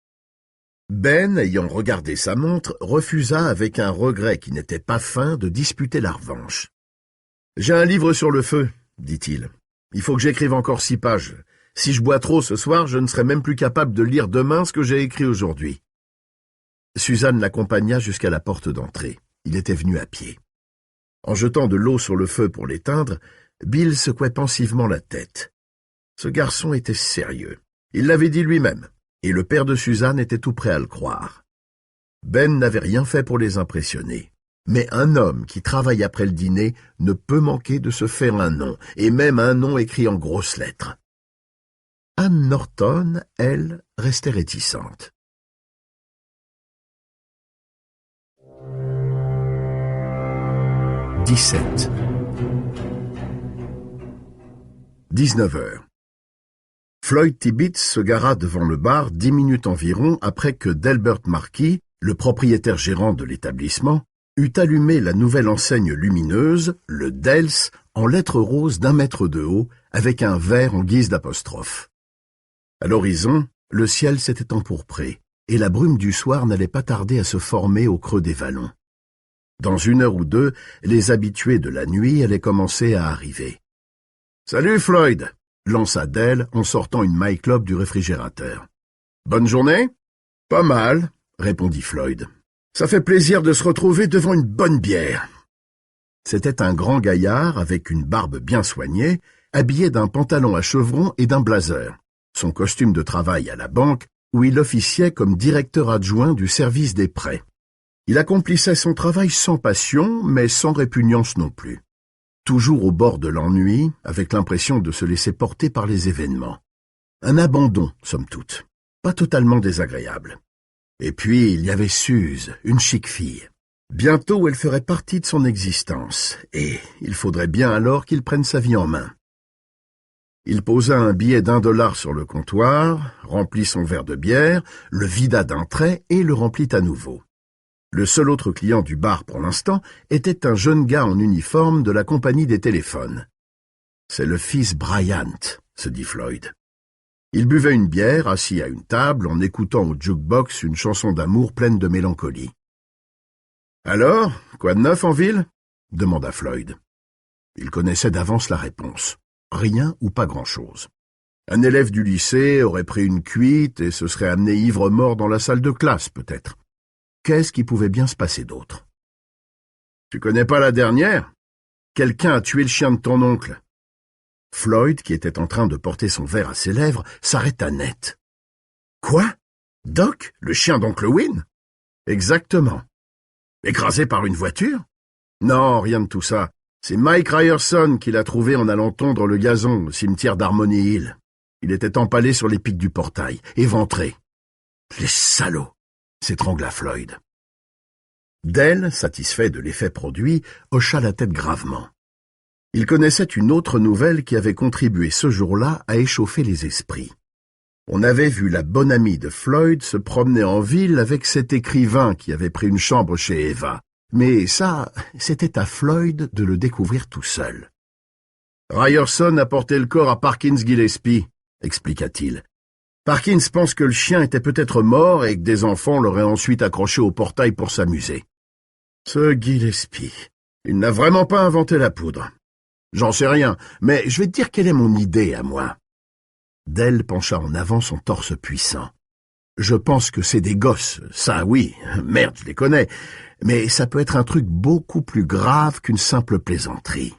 Ben, ayant regardé sa montre, refusa avec un regret qui n'était pas fin de disputer la revanche. « J'ai un livre sur le feu, » dit-il. « Il faut que j'écrive encore 6 pages. Si je bois trop ce soir, je ne serai même plus capable de lire demain ce que j'ai écrit aujourd'hui. » Suzanne l'accompagna jusqu'à la porte d'entrée. Il était venu à pied. En jetant de l'eau sur le feu pour l'éteindre, Bill secouait pensivement la tête. Ce garçon était sérieux. Il l'avait dit lui-même, et le père de Suzanne était tout prêt à le croire. Ben n'avait rien fait pour les impressionner. Mais un homme qui travaille après le dîner ne peut manquer de se faire un nom, et même un nom écrit en grosses lettres. Anne Norton, elle, restait réticente. « 17. 19 heures. Floyd Tibbets se gara devant le bar 10 minutes environ après que Delbert Marquis, le propriétaire gérant de l'établissement, eut allumé la nouvelle enseigne lumineuse, le Dells, en lettres roses d'1 mètre de haut, avec un vert en guise d'apostrophe. À l'horizon, le ciel s'était empourpré, et la brume du soir n'allait pas tarder à se former au creux des vallons. Dans 1 heure ou 2, les habitués de la nuit allaient commencer à arriver. « Salut Floyd !» lança Dell en sortant une My Club du réfrigérateur. « Bonne journée ?»« Pas mal, » répondit Floyd. « Ça fait plaisir de se retrouver devant une bonne bière. » C'était un grand gaillard avec une barbe bien soignée, habillé d'un pantalon à chevrons et d'un blazer, son costume de travail à la banque, où il officiait comme directeur adjoint du service des prêts. Il accomplissait son travail sans passion, mais sans répugnance non plus. Toujours au bord de l'ennui, avec l'impression de se laisser porter par les événements. Un abandon, somme toute, pas totalement désagréable. Et puis, il y avait Suze, une chic fille. Bientôt, elle ferait partie de son existence, et il faudrait bien alors qu'il prenne sa vie en main. Il posa un billet d'$1 sur le comptoir, remplit son verre de bière, le vida d'un trait et le remplit à nouveau. Le seul autre client du bar pour l'instant était un jeune gars en uniforme de la compagnie des téléphones. « C'est le fils Bryant », se dit Floyd. Il buvait une bière, assis à une table, en écoutant au jukebox une chanson d'amour pleine de mélancolie. « Alors, quoi de neuf en ville ?» demanda Floyd. Il connaissait d'avance la réponse. Rien ou pas grand-chose. Un élève du lycée aurait pris une cuite et se serait amené ivre-mort dans la salle de classe, peut-être. Qu'est-ce qui pouvait bien se passer d'autre? « Tu connais pas la dernière? Quelqu'un a tué le chien de ton oncle. » Floyd, qui était en train de porter son verre à ses lèvres, s'arrêta net. « Quoi? Doc, le chien d'oncle Win? » ?»« Exactement. »« Écrasé par une voiture? » ?»« Non, rien de tout ça. C'est Mike Ryerson qui l'a trouvé en allant tondre le gazon au cimetière d'Harmony Hill. Il était empalé sur les pics du portail, éventré. « Les salauds !» s'étrangla Floyd. Dell, satisfait de l'effet produit, hocha la tête gravement. Il connaissait une autre nouvelle qui avait contribué ce jour-là à échauffer les esprits. On avait vu la bonne amie de Floyd se promener en ville avec cet écrivain qui avait pris une chambre chez Eva. Mais ça, c'était à Floyd de le découvrir tout seul. « Ryerson a porté le corps à Parkins Gillespie », expliqua-t-il. « Parkins pense que le chien était peut-être mort et que des enfants l'auraient ensuite accroché au portail pour s'amuser. Ce Gillespie, il n'a vraiment pas inventé la poudre. J'en sais rien, mais je vais te dire quelle est mon idée à moi. » Dell pencha en avant son torse puissant. « Je pense que c'est des gosses, ça oui, merde, je les connais, mais ça peut être un truc beaucoup plus grave qu'une simple plaisanterie.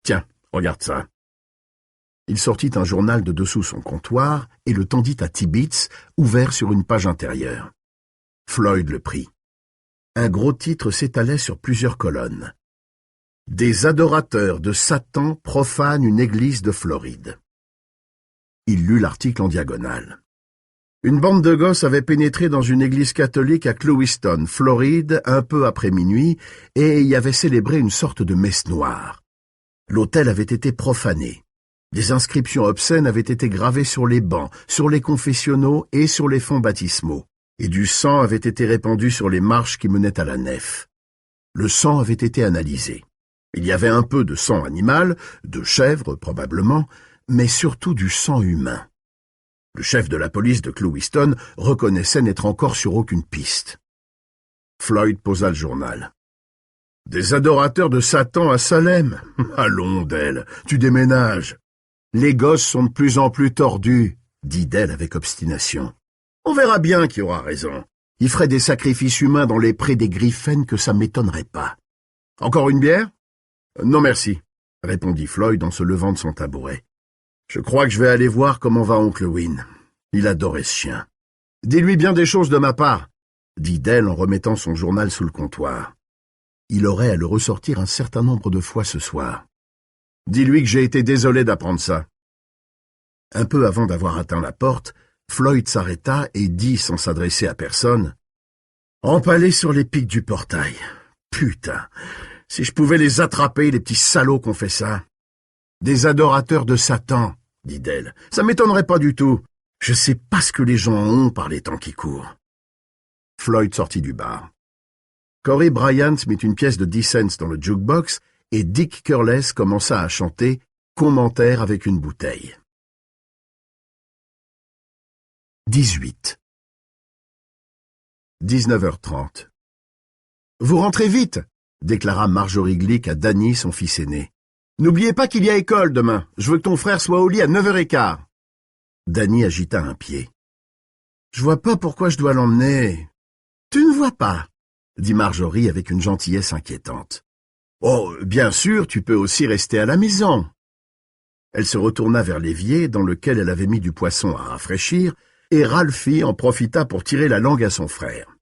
Tiens, regarde ça. » Il sortit un journal de dessous son comptoir et le tendit à Tibbets, ouvert sur une page intérieure. Floyd le prit. Un gros titre s'étalait sur plusieurs colonnes. « Des adorateurs de Satan profanent une église de Floride. » Il lut l'article en diagonale. Une bande de gosses avait pénétré dans une église catholique à Clewiston, Floride, un peu après minuit, et y avait célébré une sorte de messe noire. L'autel avait été profané. Des inscriptions obscènes avaient été gravées sur les bancs, sur les confessionnaux et sur les fonds baptismaux, et du sang avait été répandu sur les marches qui menaient à la nef. Le sang avait été analysé. Il y avait un peu de sang animal, de chèvre probablement, mais surtout du sang humain. Le chef de la police de Clewiston reconnaissait n'être encore sur aucune piste. Floyd posa le journal. « Des adorateurs de Satan à Salem? Allons, Dell, tu déménages. »« Les gosses sont de plus en plus tordus, » dit Dell avec obstination. « On verra bien qui aura raison. Il ferait des sacrifices humains dans les prés des Griffins que ça m'étonnerait pas. »« Encore une bière? »« Non merci, » répondit Floyd en se levant de son tabouret. « Je crois que je vais aller voir comment va oncle Win. Il adorait ce chien. »« Dis-lui bien des choses de ma part, » dit Dell en remettant son journal sous le comptoir. Il aurait à le ressortir un certain nombre de fois ce soir. « Dis-lui que j'ai été désolé d'apprendre ça. » Un peu avant d'avoir atteint la porte, Floyd s'arrêta et dit sans s'adresser à personne « Empalés sur les pics du portail. Putain, si je pouvais les attraper, les petits salauds qu'on fait ça. » « Des adorateurs de Satan, » dit Dell. « Ça m'étonnerait pas du tout. Je sais pas ce que les gens ont par les temps qui courent. » Floyd sortit du bar. Corey Bryant mit une pièce de 10 cents dans le jukebox et Dick Curless commença à chanter « Commentaire avec une bouteille ». 18. 19h30. « Vous rentrez vite » déclara Marjorie Glick à Danny, son fils aîné. « N'oubliez pas qu'il y a école demain. Je veux que ton frère soit au lit à 9h15. » Danny agita un pied. « Je vois pas pourquoi je dois l'emmener. »« Tu ne vois pas, » dit Marjorie avec une gentillesse inquiétante. « Oh, bien sûr, tu peux aussi rester à la maison. » Elle se retourna vers l'évier dans lequel elle avait mis du poisson à rafraîchir, et Ralphie en profita pour tirer la langue à son frère.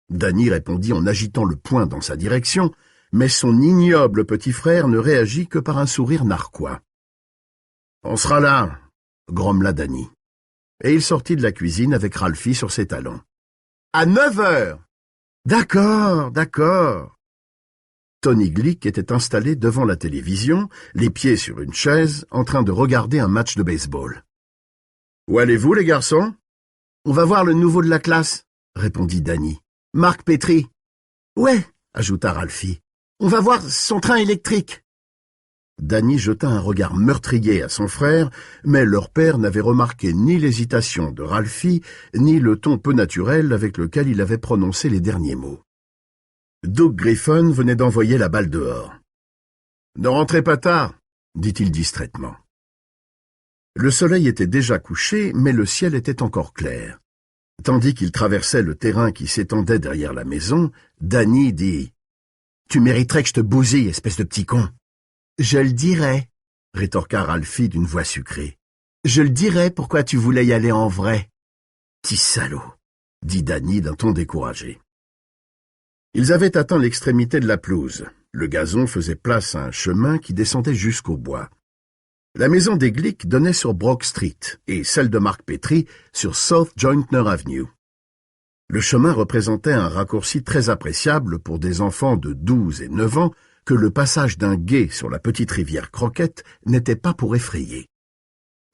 Danny répondit en agitant le poing dans sa direction, mais son ignoble petit frère ne réagit que par un sourire narquois. « On sera là, » grommela Danny. Et il sortit de la cuisine avec Ralphie sur ses talons. « À 9h !»« D'accord, d'accord. » Tony Glick était installé devant la télévision, les pieds sur une chaise, en train de regarder un match de baseball. « Où allez-vous, les garçons ?»« On va voir le nouveau de la classe, » répondit Danny. « Marc Petrie. »« Ouais, » ajouta Ralphie. « On va voir son train électrique. » Danny jeta un regard meurtrier à son frère, mais leur père n'avait remarqué ni l'hésitation de Ralphie, ni le ton peu naturel avec lequel il avait prononcé les derniers mots. Doug Griffin venait d'envoyer la balle dehors. « Ne rentrez pas tard, » dit-il distraitement. Le soleil était déjà couché, mais le ciel était encore clair. Tandis qu'il traversait le terrain qui s'étendait derrière la maison, Danny dit « Tu mériterais que je te bousille, espèce de petit con. »« Je le dirai, » rétorqua Ralphie d'une voix sucrée. « Je le dirai pourquoi tu voulais y aller en vrai. »« Petit salaud, » dit Danny d'un ton découragé. Ils avaient atteint l'extrémité de la pelouse. Le gazon faisait place à un chemin qui descendait jusqu'au bois. La maison des Glick donnait sur Brock Street et celle de Marc Petrie sur South Jointner Avenue. Le chemin représentait un raccourci très appréciable pour des enfants de 12 et 9 ans que le passage d'un gué sur la petite rivière Croquette n'était pas pour effrayer.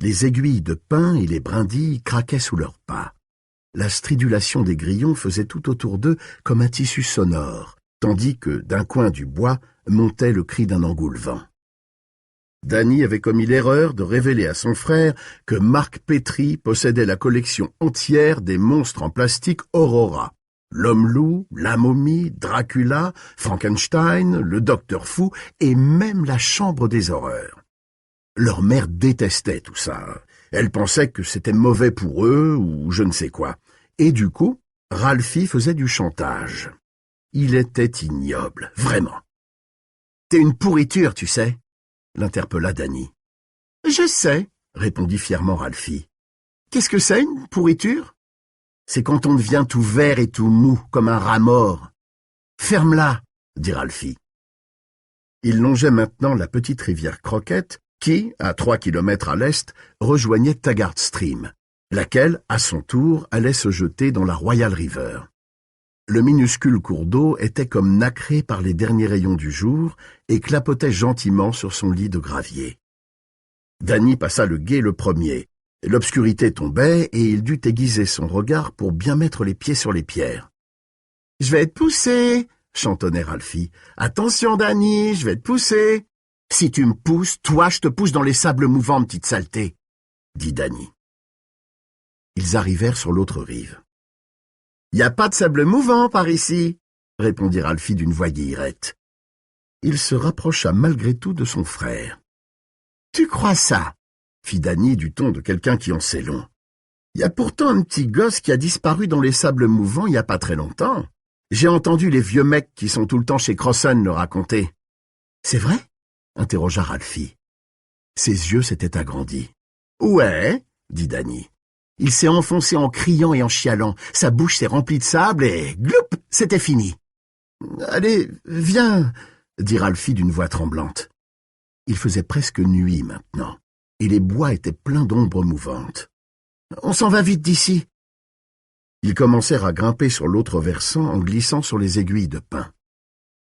Les aiguilles de pin et les brindilles craquaient sous leurs pas. La stridulation des grillons faisait tout autour d'eux comme un tissu sonore, tandis que, d'un coin du bois, montait le cri d'un engoulevent. Danny avait commis l'erreur de révéler à son frère que Marc Petrie possédait la collection entière des monstres en plastique Aurora. L'homme-loup, la momie, Dracula, Frankenstein, le docteur fou et même la chambre des horreurs. Leur mère détestait tout ça. Elle pensait que c'était mauvais pour eux ou je ne sais quoi. Et du coup, Ralphie faisait du chantage. Il était ignoble, vraiment. « T'es une pourriture, tu sais » l'interpella Danny. « Je sais, » répondit fièrement Ralphie. « Qu'est-ce que c'est, une pourriture ?»« C'est quand on devient tout vert et tout mou, comme un rat mort. »« Ferme-la » dit Ralphie. Il longeait maintenant la petite rivière Croquette qui, à 3 kilomètres à l'est, rejoignait Taggart Stream, laquelle, à son tour, allait se jeter dans la Royal River. Le minuscule cours d'eau était comme nacré par les derniers rayons du jour et clapotait gentiment sur son lit de gravier. Danny passa le gué le premier. L'obscurité tombait et il dut aiguiser son regard pour bien mettre les pieds sur les pierres. « Je vais te pousser !» chantonnait Ralphie. « Attention, Danny, je vais te pousser !»« Si tu me pousses, toi, je te pousse dans les sables mouvants, petite saleté !» dit Danny. Ils arrivèrent sur l'autre rive. « Y a pas de sable mouvant par ici !» répondit Ralphie d'une voix guillerette. Il se rapprocha malgré tout de son frère. « Tu crois ça ?» fit Danny du ton de quelqu'un qui en sait long. « Y a pourtant un petit gosse qui a disparu dans les sables mouvants il y a pas très longtemps. J'ai entendu les vieux mecs qui sont tout le temps chez Crosson le raconter. »« C'est vrai ?» interrogea Ralphie. Ses yeux s'étaient agrandis. « Ouais, » dit Danny. Il s'est enfoncé en criant et en chialant. Sa bouche s'est remplie de sable et, gloup, c'était fini. « Allez, viens !» dit Ralphie d'une voix tremblante. Il faisait presque nuit maintenant, et les bois étaient pleins d'ombres mouvantes. « On s'en va vite d'ici !» Ils commencèrent à grimper sur l'autre versant en glissant sur les aiguilles de pin.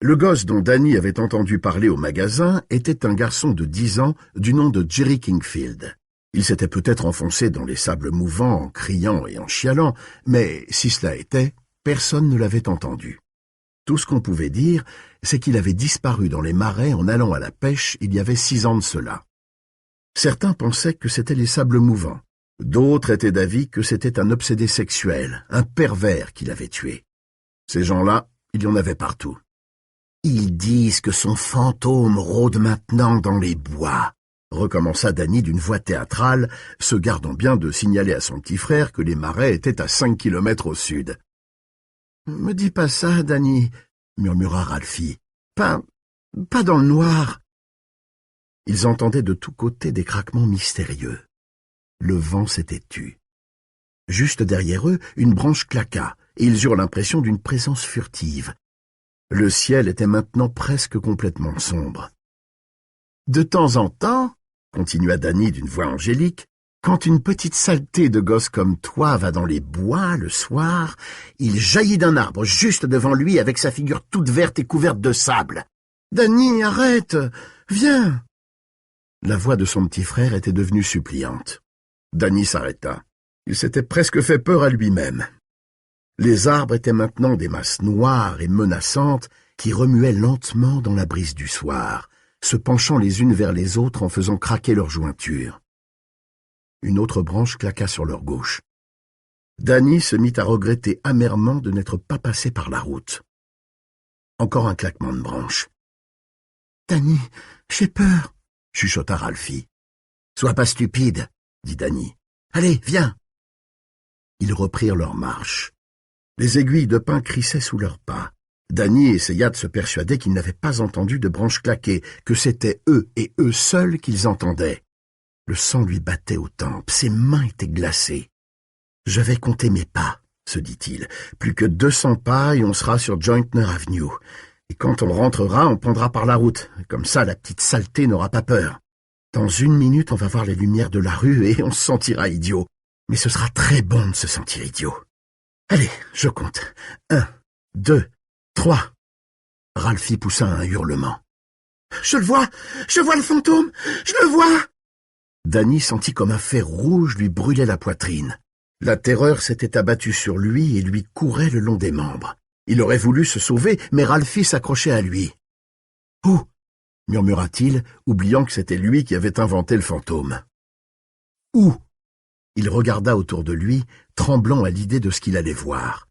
Le gosse dont Danny avait entendu parler au magasin était un garçon de 10 ans du nom de Jerry Kingfield. Il s'était peut-être enfoncé dans les sables mouvants en criant et en chialant, mais si cela était, personne ne l'avait entendu. Tout ce qu'on pouvait dire, c'est qu'il avait disparu dans les marais en allant à la pêche il y avait 6 ans de cela. Certains pensaient que c'étaient les sables mouvants. D'autres étaient d'avis que c'était un obsédé sexuel, un pervers qui l'avait tué. Ces gens-là, il y en avait partout. Ils disent que son fantôme rôde maintenant dans les bois, recommença Danny d'une voix théâtrale, se gardant bien de signaler à son petit frère que les marais étaient à 5 kilomètres au sud. « Me dis pas ça, Danny, » murmura Ralphie. « Pas dans le noir. » Ils entendaient de tous côtés des craquements mystérieux. Le vent s'était tu. Juste derrière eux, une branche claqua, et ils eurent l'impression d'une présence furtive. Le ciel était maintenant presque complètement sombre. De temps en temps, continua Danny d'une voix angélique, quand une petite saleté de gosse comme toi va dans les bois le soir, il jaillit d'un arbre juste devant lui avec sa figure toute verte et couverte de sable. « Danny, arrête! Viens !» La voix de son petit frère était devenue suppliante. Danny s'arrêta. Il s'était presque fait peur à lui-même. Les arbres étaient maintenant des masses noires et menaçantes qui remuaient lentement dans la brise du soir, se penchant les unes vers les autres en faisant craquer leurs jointures. Une autre branche claqua sur leur gauche. Danny se mit à regretter amèrement de n'être pas passé par la route. Encore un claquement de branche. « Danny, j'ai peur !» chuchota Ralphie. « Sois pas stupide !» dit Danny. « Allez, viens !» Ils reprirent leur marche. Les aiguilles de pin crissaient sous leurs pas. Danny essaya de se persuader qu'ils n'avaient pas entendu de branches claquer, que c'était eux et eux seuls qu'ils entendaient. Le sang lui battait aux tempes, ses mains étaient glacées. « Je vais compter mes pas, » se dit-il. « Plus que 200 pas et on sera sur Jointner Avenue. Et quand on rentrera, on prendra par la route. Comme ça, la petite saleté n'aura pas peur. Dans 1 minute, on va voir les lumières de la rue et on se sentira idiot. Mais ce sera très bon de se sentir idiot. Allez, je compte. 1, 2, 3. » Ralphie poussa un hurlement. « Je le vois le fantôme, je le vois !» Danny sentit comme un fer rouge lui brûlait la poitrine. La terreur s'était abattue sur lui et lui courait le long des membres. Il aurait voulu se sauver, mais Ralphie s'accrochait à lui. « Où ?» murmura-t-il, oubliant que c'était lui qui avait inventé le fantôme. « Où ?» Il regarda autour de lui, tremblant à l'idée de ce qu'il allait voir,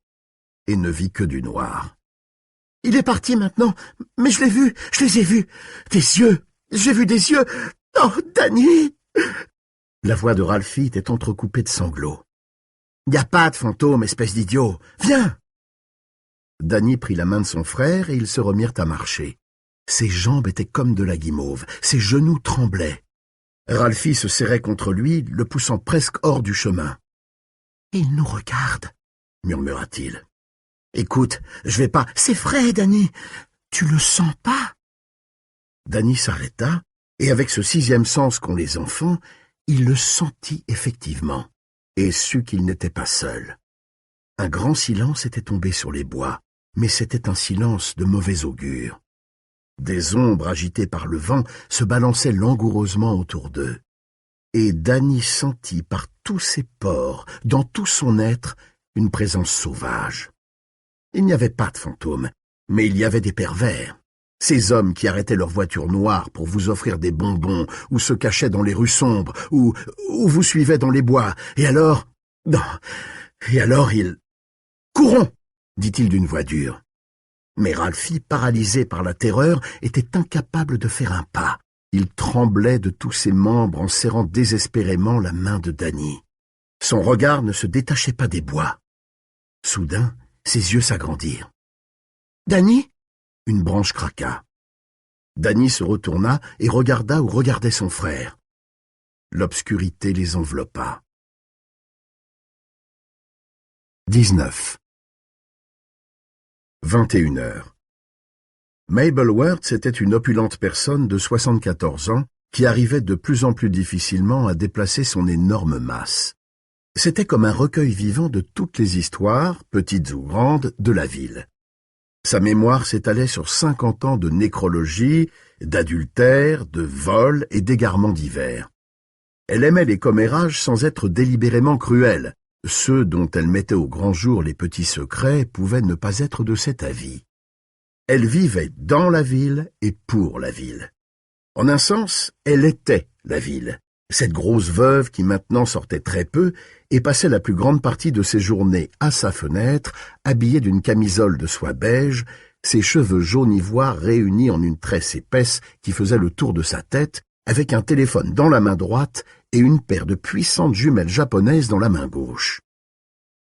et ne vit que du noir. « Il est parti maintenant, mais je les ai vus. Des yeux, j'ai vu des yeux. Oh, Danny !» La voix de Ralphie était entrecoupée de sanglots. « Y a pas de fantôme, espèce d'idiot. Viens !» Danny prit la main de son frère et ils se remirent à marcher. Ses jambes étaient comme de la guimauve, ses genoux tremblaient. Ralphie se serrait contre lui, le poussant presque hors du chemin. « Il nous regarde, » murmura-t-il. « Écoute, je vais pas... »« C'est vrai, Danny. Tu le sens pas ?» Danny s'arrêta, et avec ce 6e sens qu'ont les enfants, il le sentit effectivement, et sut qu'il n'était pas seul. Un grand silence était tombé sur les bois, mais c'était un silence de mauvais augure. Des ombres agitées par le vent se balançaient langoureusement autour d'eux. Et Danny sentit par tous ses pores, dans tout son être, une présence sauvage. Il n'y avait pas de fantômes, mais il y avait des pervers. Ces hommes qui arrêtaient leur voiture noire pour vous offrir des bonbons, ou se cachaient dans les rues sombres, ou vous suivaient dans les bois. Et alors... Non. Et alors ils... « Courons !» dit-il d'une voix dure. Mais Ralphie, paralysé par la terreur, était incapable de faire un pas. Il tremblait de tous ses membres en serrant désespérément la main de Danny. Son regard ne se détachait pas des bois. Soudain, ses yeux s'agrandirent. « Danny ?» Une branche craqua. Danny se retourna et regarda où regardait son frère. L'obscurité les enveloppa. 19. 21 heures. Mabel Wertz était une opulente personne de 74 ans qui arrivait de plus en plus difficilement à déplacer son énorme masse. C'était comme un recueil vivant de toutes les histoires, petites ou grandes, de la ville. Sa mémoire s'étalait sur 50 ans de nécrologie, d'adultère, de vol et d'égarements divers. Elle aimait les commérages sans être délibérément cruelle. Ceux dont elle mettait au grand jour les petits secrets pouvaient ne pas être de cet avis. Elle vivait dans la ville et pour la ville. En un sens, elle était la ville, cette grosse veuve qui maintenant sortait très peu et passait la plus grande partie de ses journées à sa fenêtre, habillée d'une camisole de soie beige, ses cheveux jaune ivoire réunis en une tresse épaisse qui faisait le tour de sa tête, avec un téléphone dans la main droite et une paire de puissantes jumelles japonaises dans la main gauche.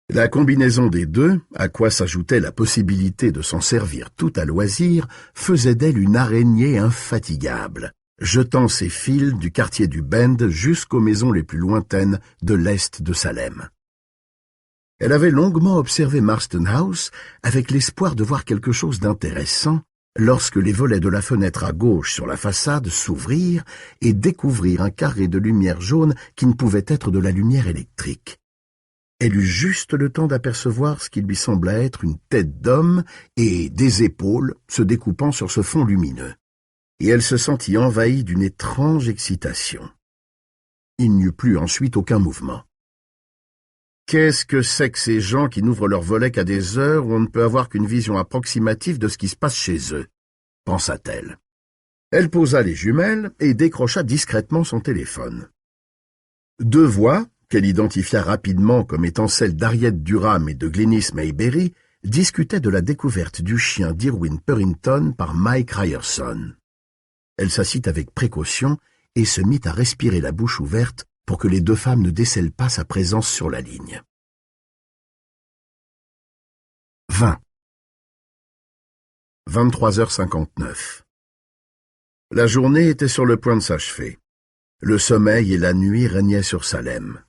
La combinaison des deux, à quoi s'ajoutait la possibilité de s'en servir tout à loisir, faisait d'elle une araignée infatigable, jetant ses fils du quartier du Bend jusqu'aux maisons les plus lointaines de l'est de Salem. Elle avait longuement observé Marston House avec l'espoir de voir quelque chose d'intéressant lorsque les volets de la fenêtre à gauche sur la façade s'ouvrirent et découvrirent un carré de lumière jaune qui ne pouvait être de la lumière électrique. Elle eut juste le temps d'apercevoir ce qui lui sembla être une tête d'homme et des épaules se découpant sur ce fond lumineux. Et elle se sentit envahie d'une étrange excitation. Il n'y eut plus ensuite aucun mouvement. « Qu'est-ce que c'est que ces gens qui n'ouvrent leurs volets qu'à des heures où on ne peut avoir qu'une vision approximative de ce qui se passe chez eux ?» pensa-t-elle. Elle posa les jumelles et décrocha discrètement son téléphone. Deux voix, qu'elle identifia rapidement comme étant celles d'Harriet Durham et de Glynis Mayberry, discutaient de la découverte du chien d'Irwin Purrington par Mike Ryerson. Elle s'assit avec précaution et se mit à respirer la bouche ouverte pour que les deux femmes ne décèlent pas sa présence sur la ligne. 20. 23h59. La journée était sur le point de s'achever. Le sommeil et la nuit régnaient sur Salem.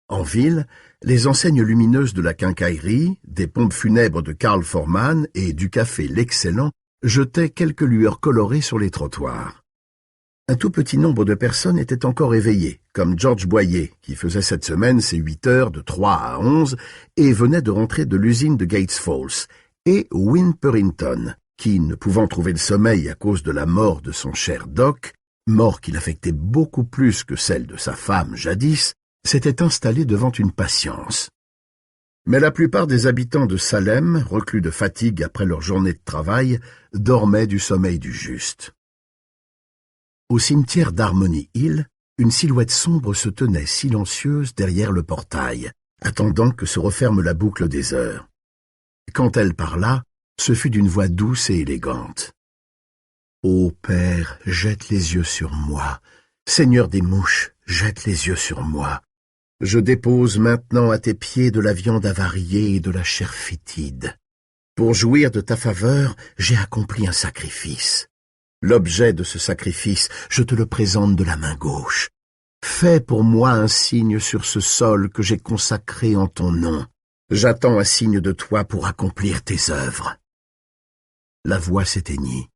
En ville, les enseignes lumineuses de la quincaillerie, des pompes funèbres de Carl Forman et du café L'Excellent jetaient quelques lueurs colorées sur les trottoirs. Un tout petit nombre de personnes étaient encore éveillées, comme George Boyer, qui faisait cette semaine ses 8 heures de 3 à 11 et venait de rentrer de l'usine de Gates Falls, et Win Purrington, qui, ne pouvant trouver le sommeil à cause de la mort de son cher Doc, mort qui l'affectait beaucoup plus que celle de sa femme jadis, s'était installé devant une patience. Mais la plupart des habitants de Salem, reclus de fatigue après leur journée de travail, dormaient du sommeil du juste. Au cimetière d'Harmony Hill, une silhouette sombre se tenait silencieuse derrière le portail, attendant que se referme la boucle des heures. Quand elle parla, ce fut d'une voix douce et élégante. « Ô Père, jette les yeux sur moi. Seigneur des mouches, jette les yeux sur moi. Je dépose maintenant à tes pieds de la viande avariée et de la chair fétide. Pour jouir de ta faveur, j'ai accompli un sacrifice. L'objet de ce sacrifice, je te le présente de la main gauche. Fais pour moi un signe sur ce sol que j'ai consacré en ton nom. J'attends un signe de toi pour accomplir tes œuvres. » La voix s'éteignit.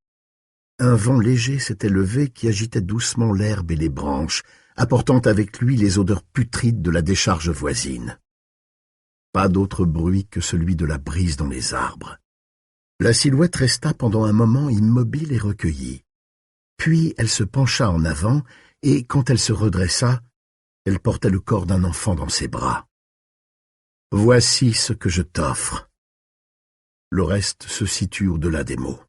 Un vent léger s'était levé qui agitait doucement l'herbe et les branches, apportant avec lui les odeurs putrides de la décharge voisine. Pas d'autre bruit que celui de la brise dans les arbres. La silhouette resta pendant un moment immobile et recueillie. Puis elle se pencha en avant, et quand elle se redressa, elle portait le corps d'un enfant dans ses bras. « Voici ce que je t'offre. » Le reste se situe au-delà des mots.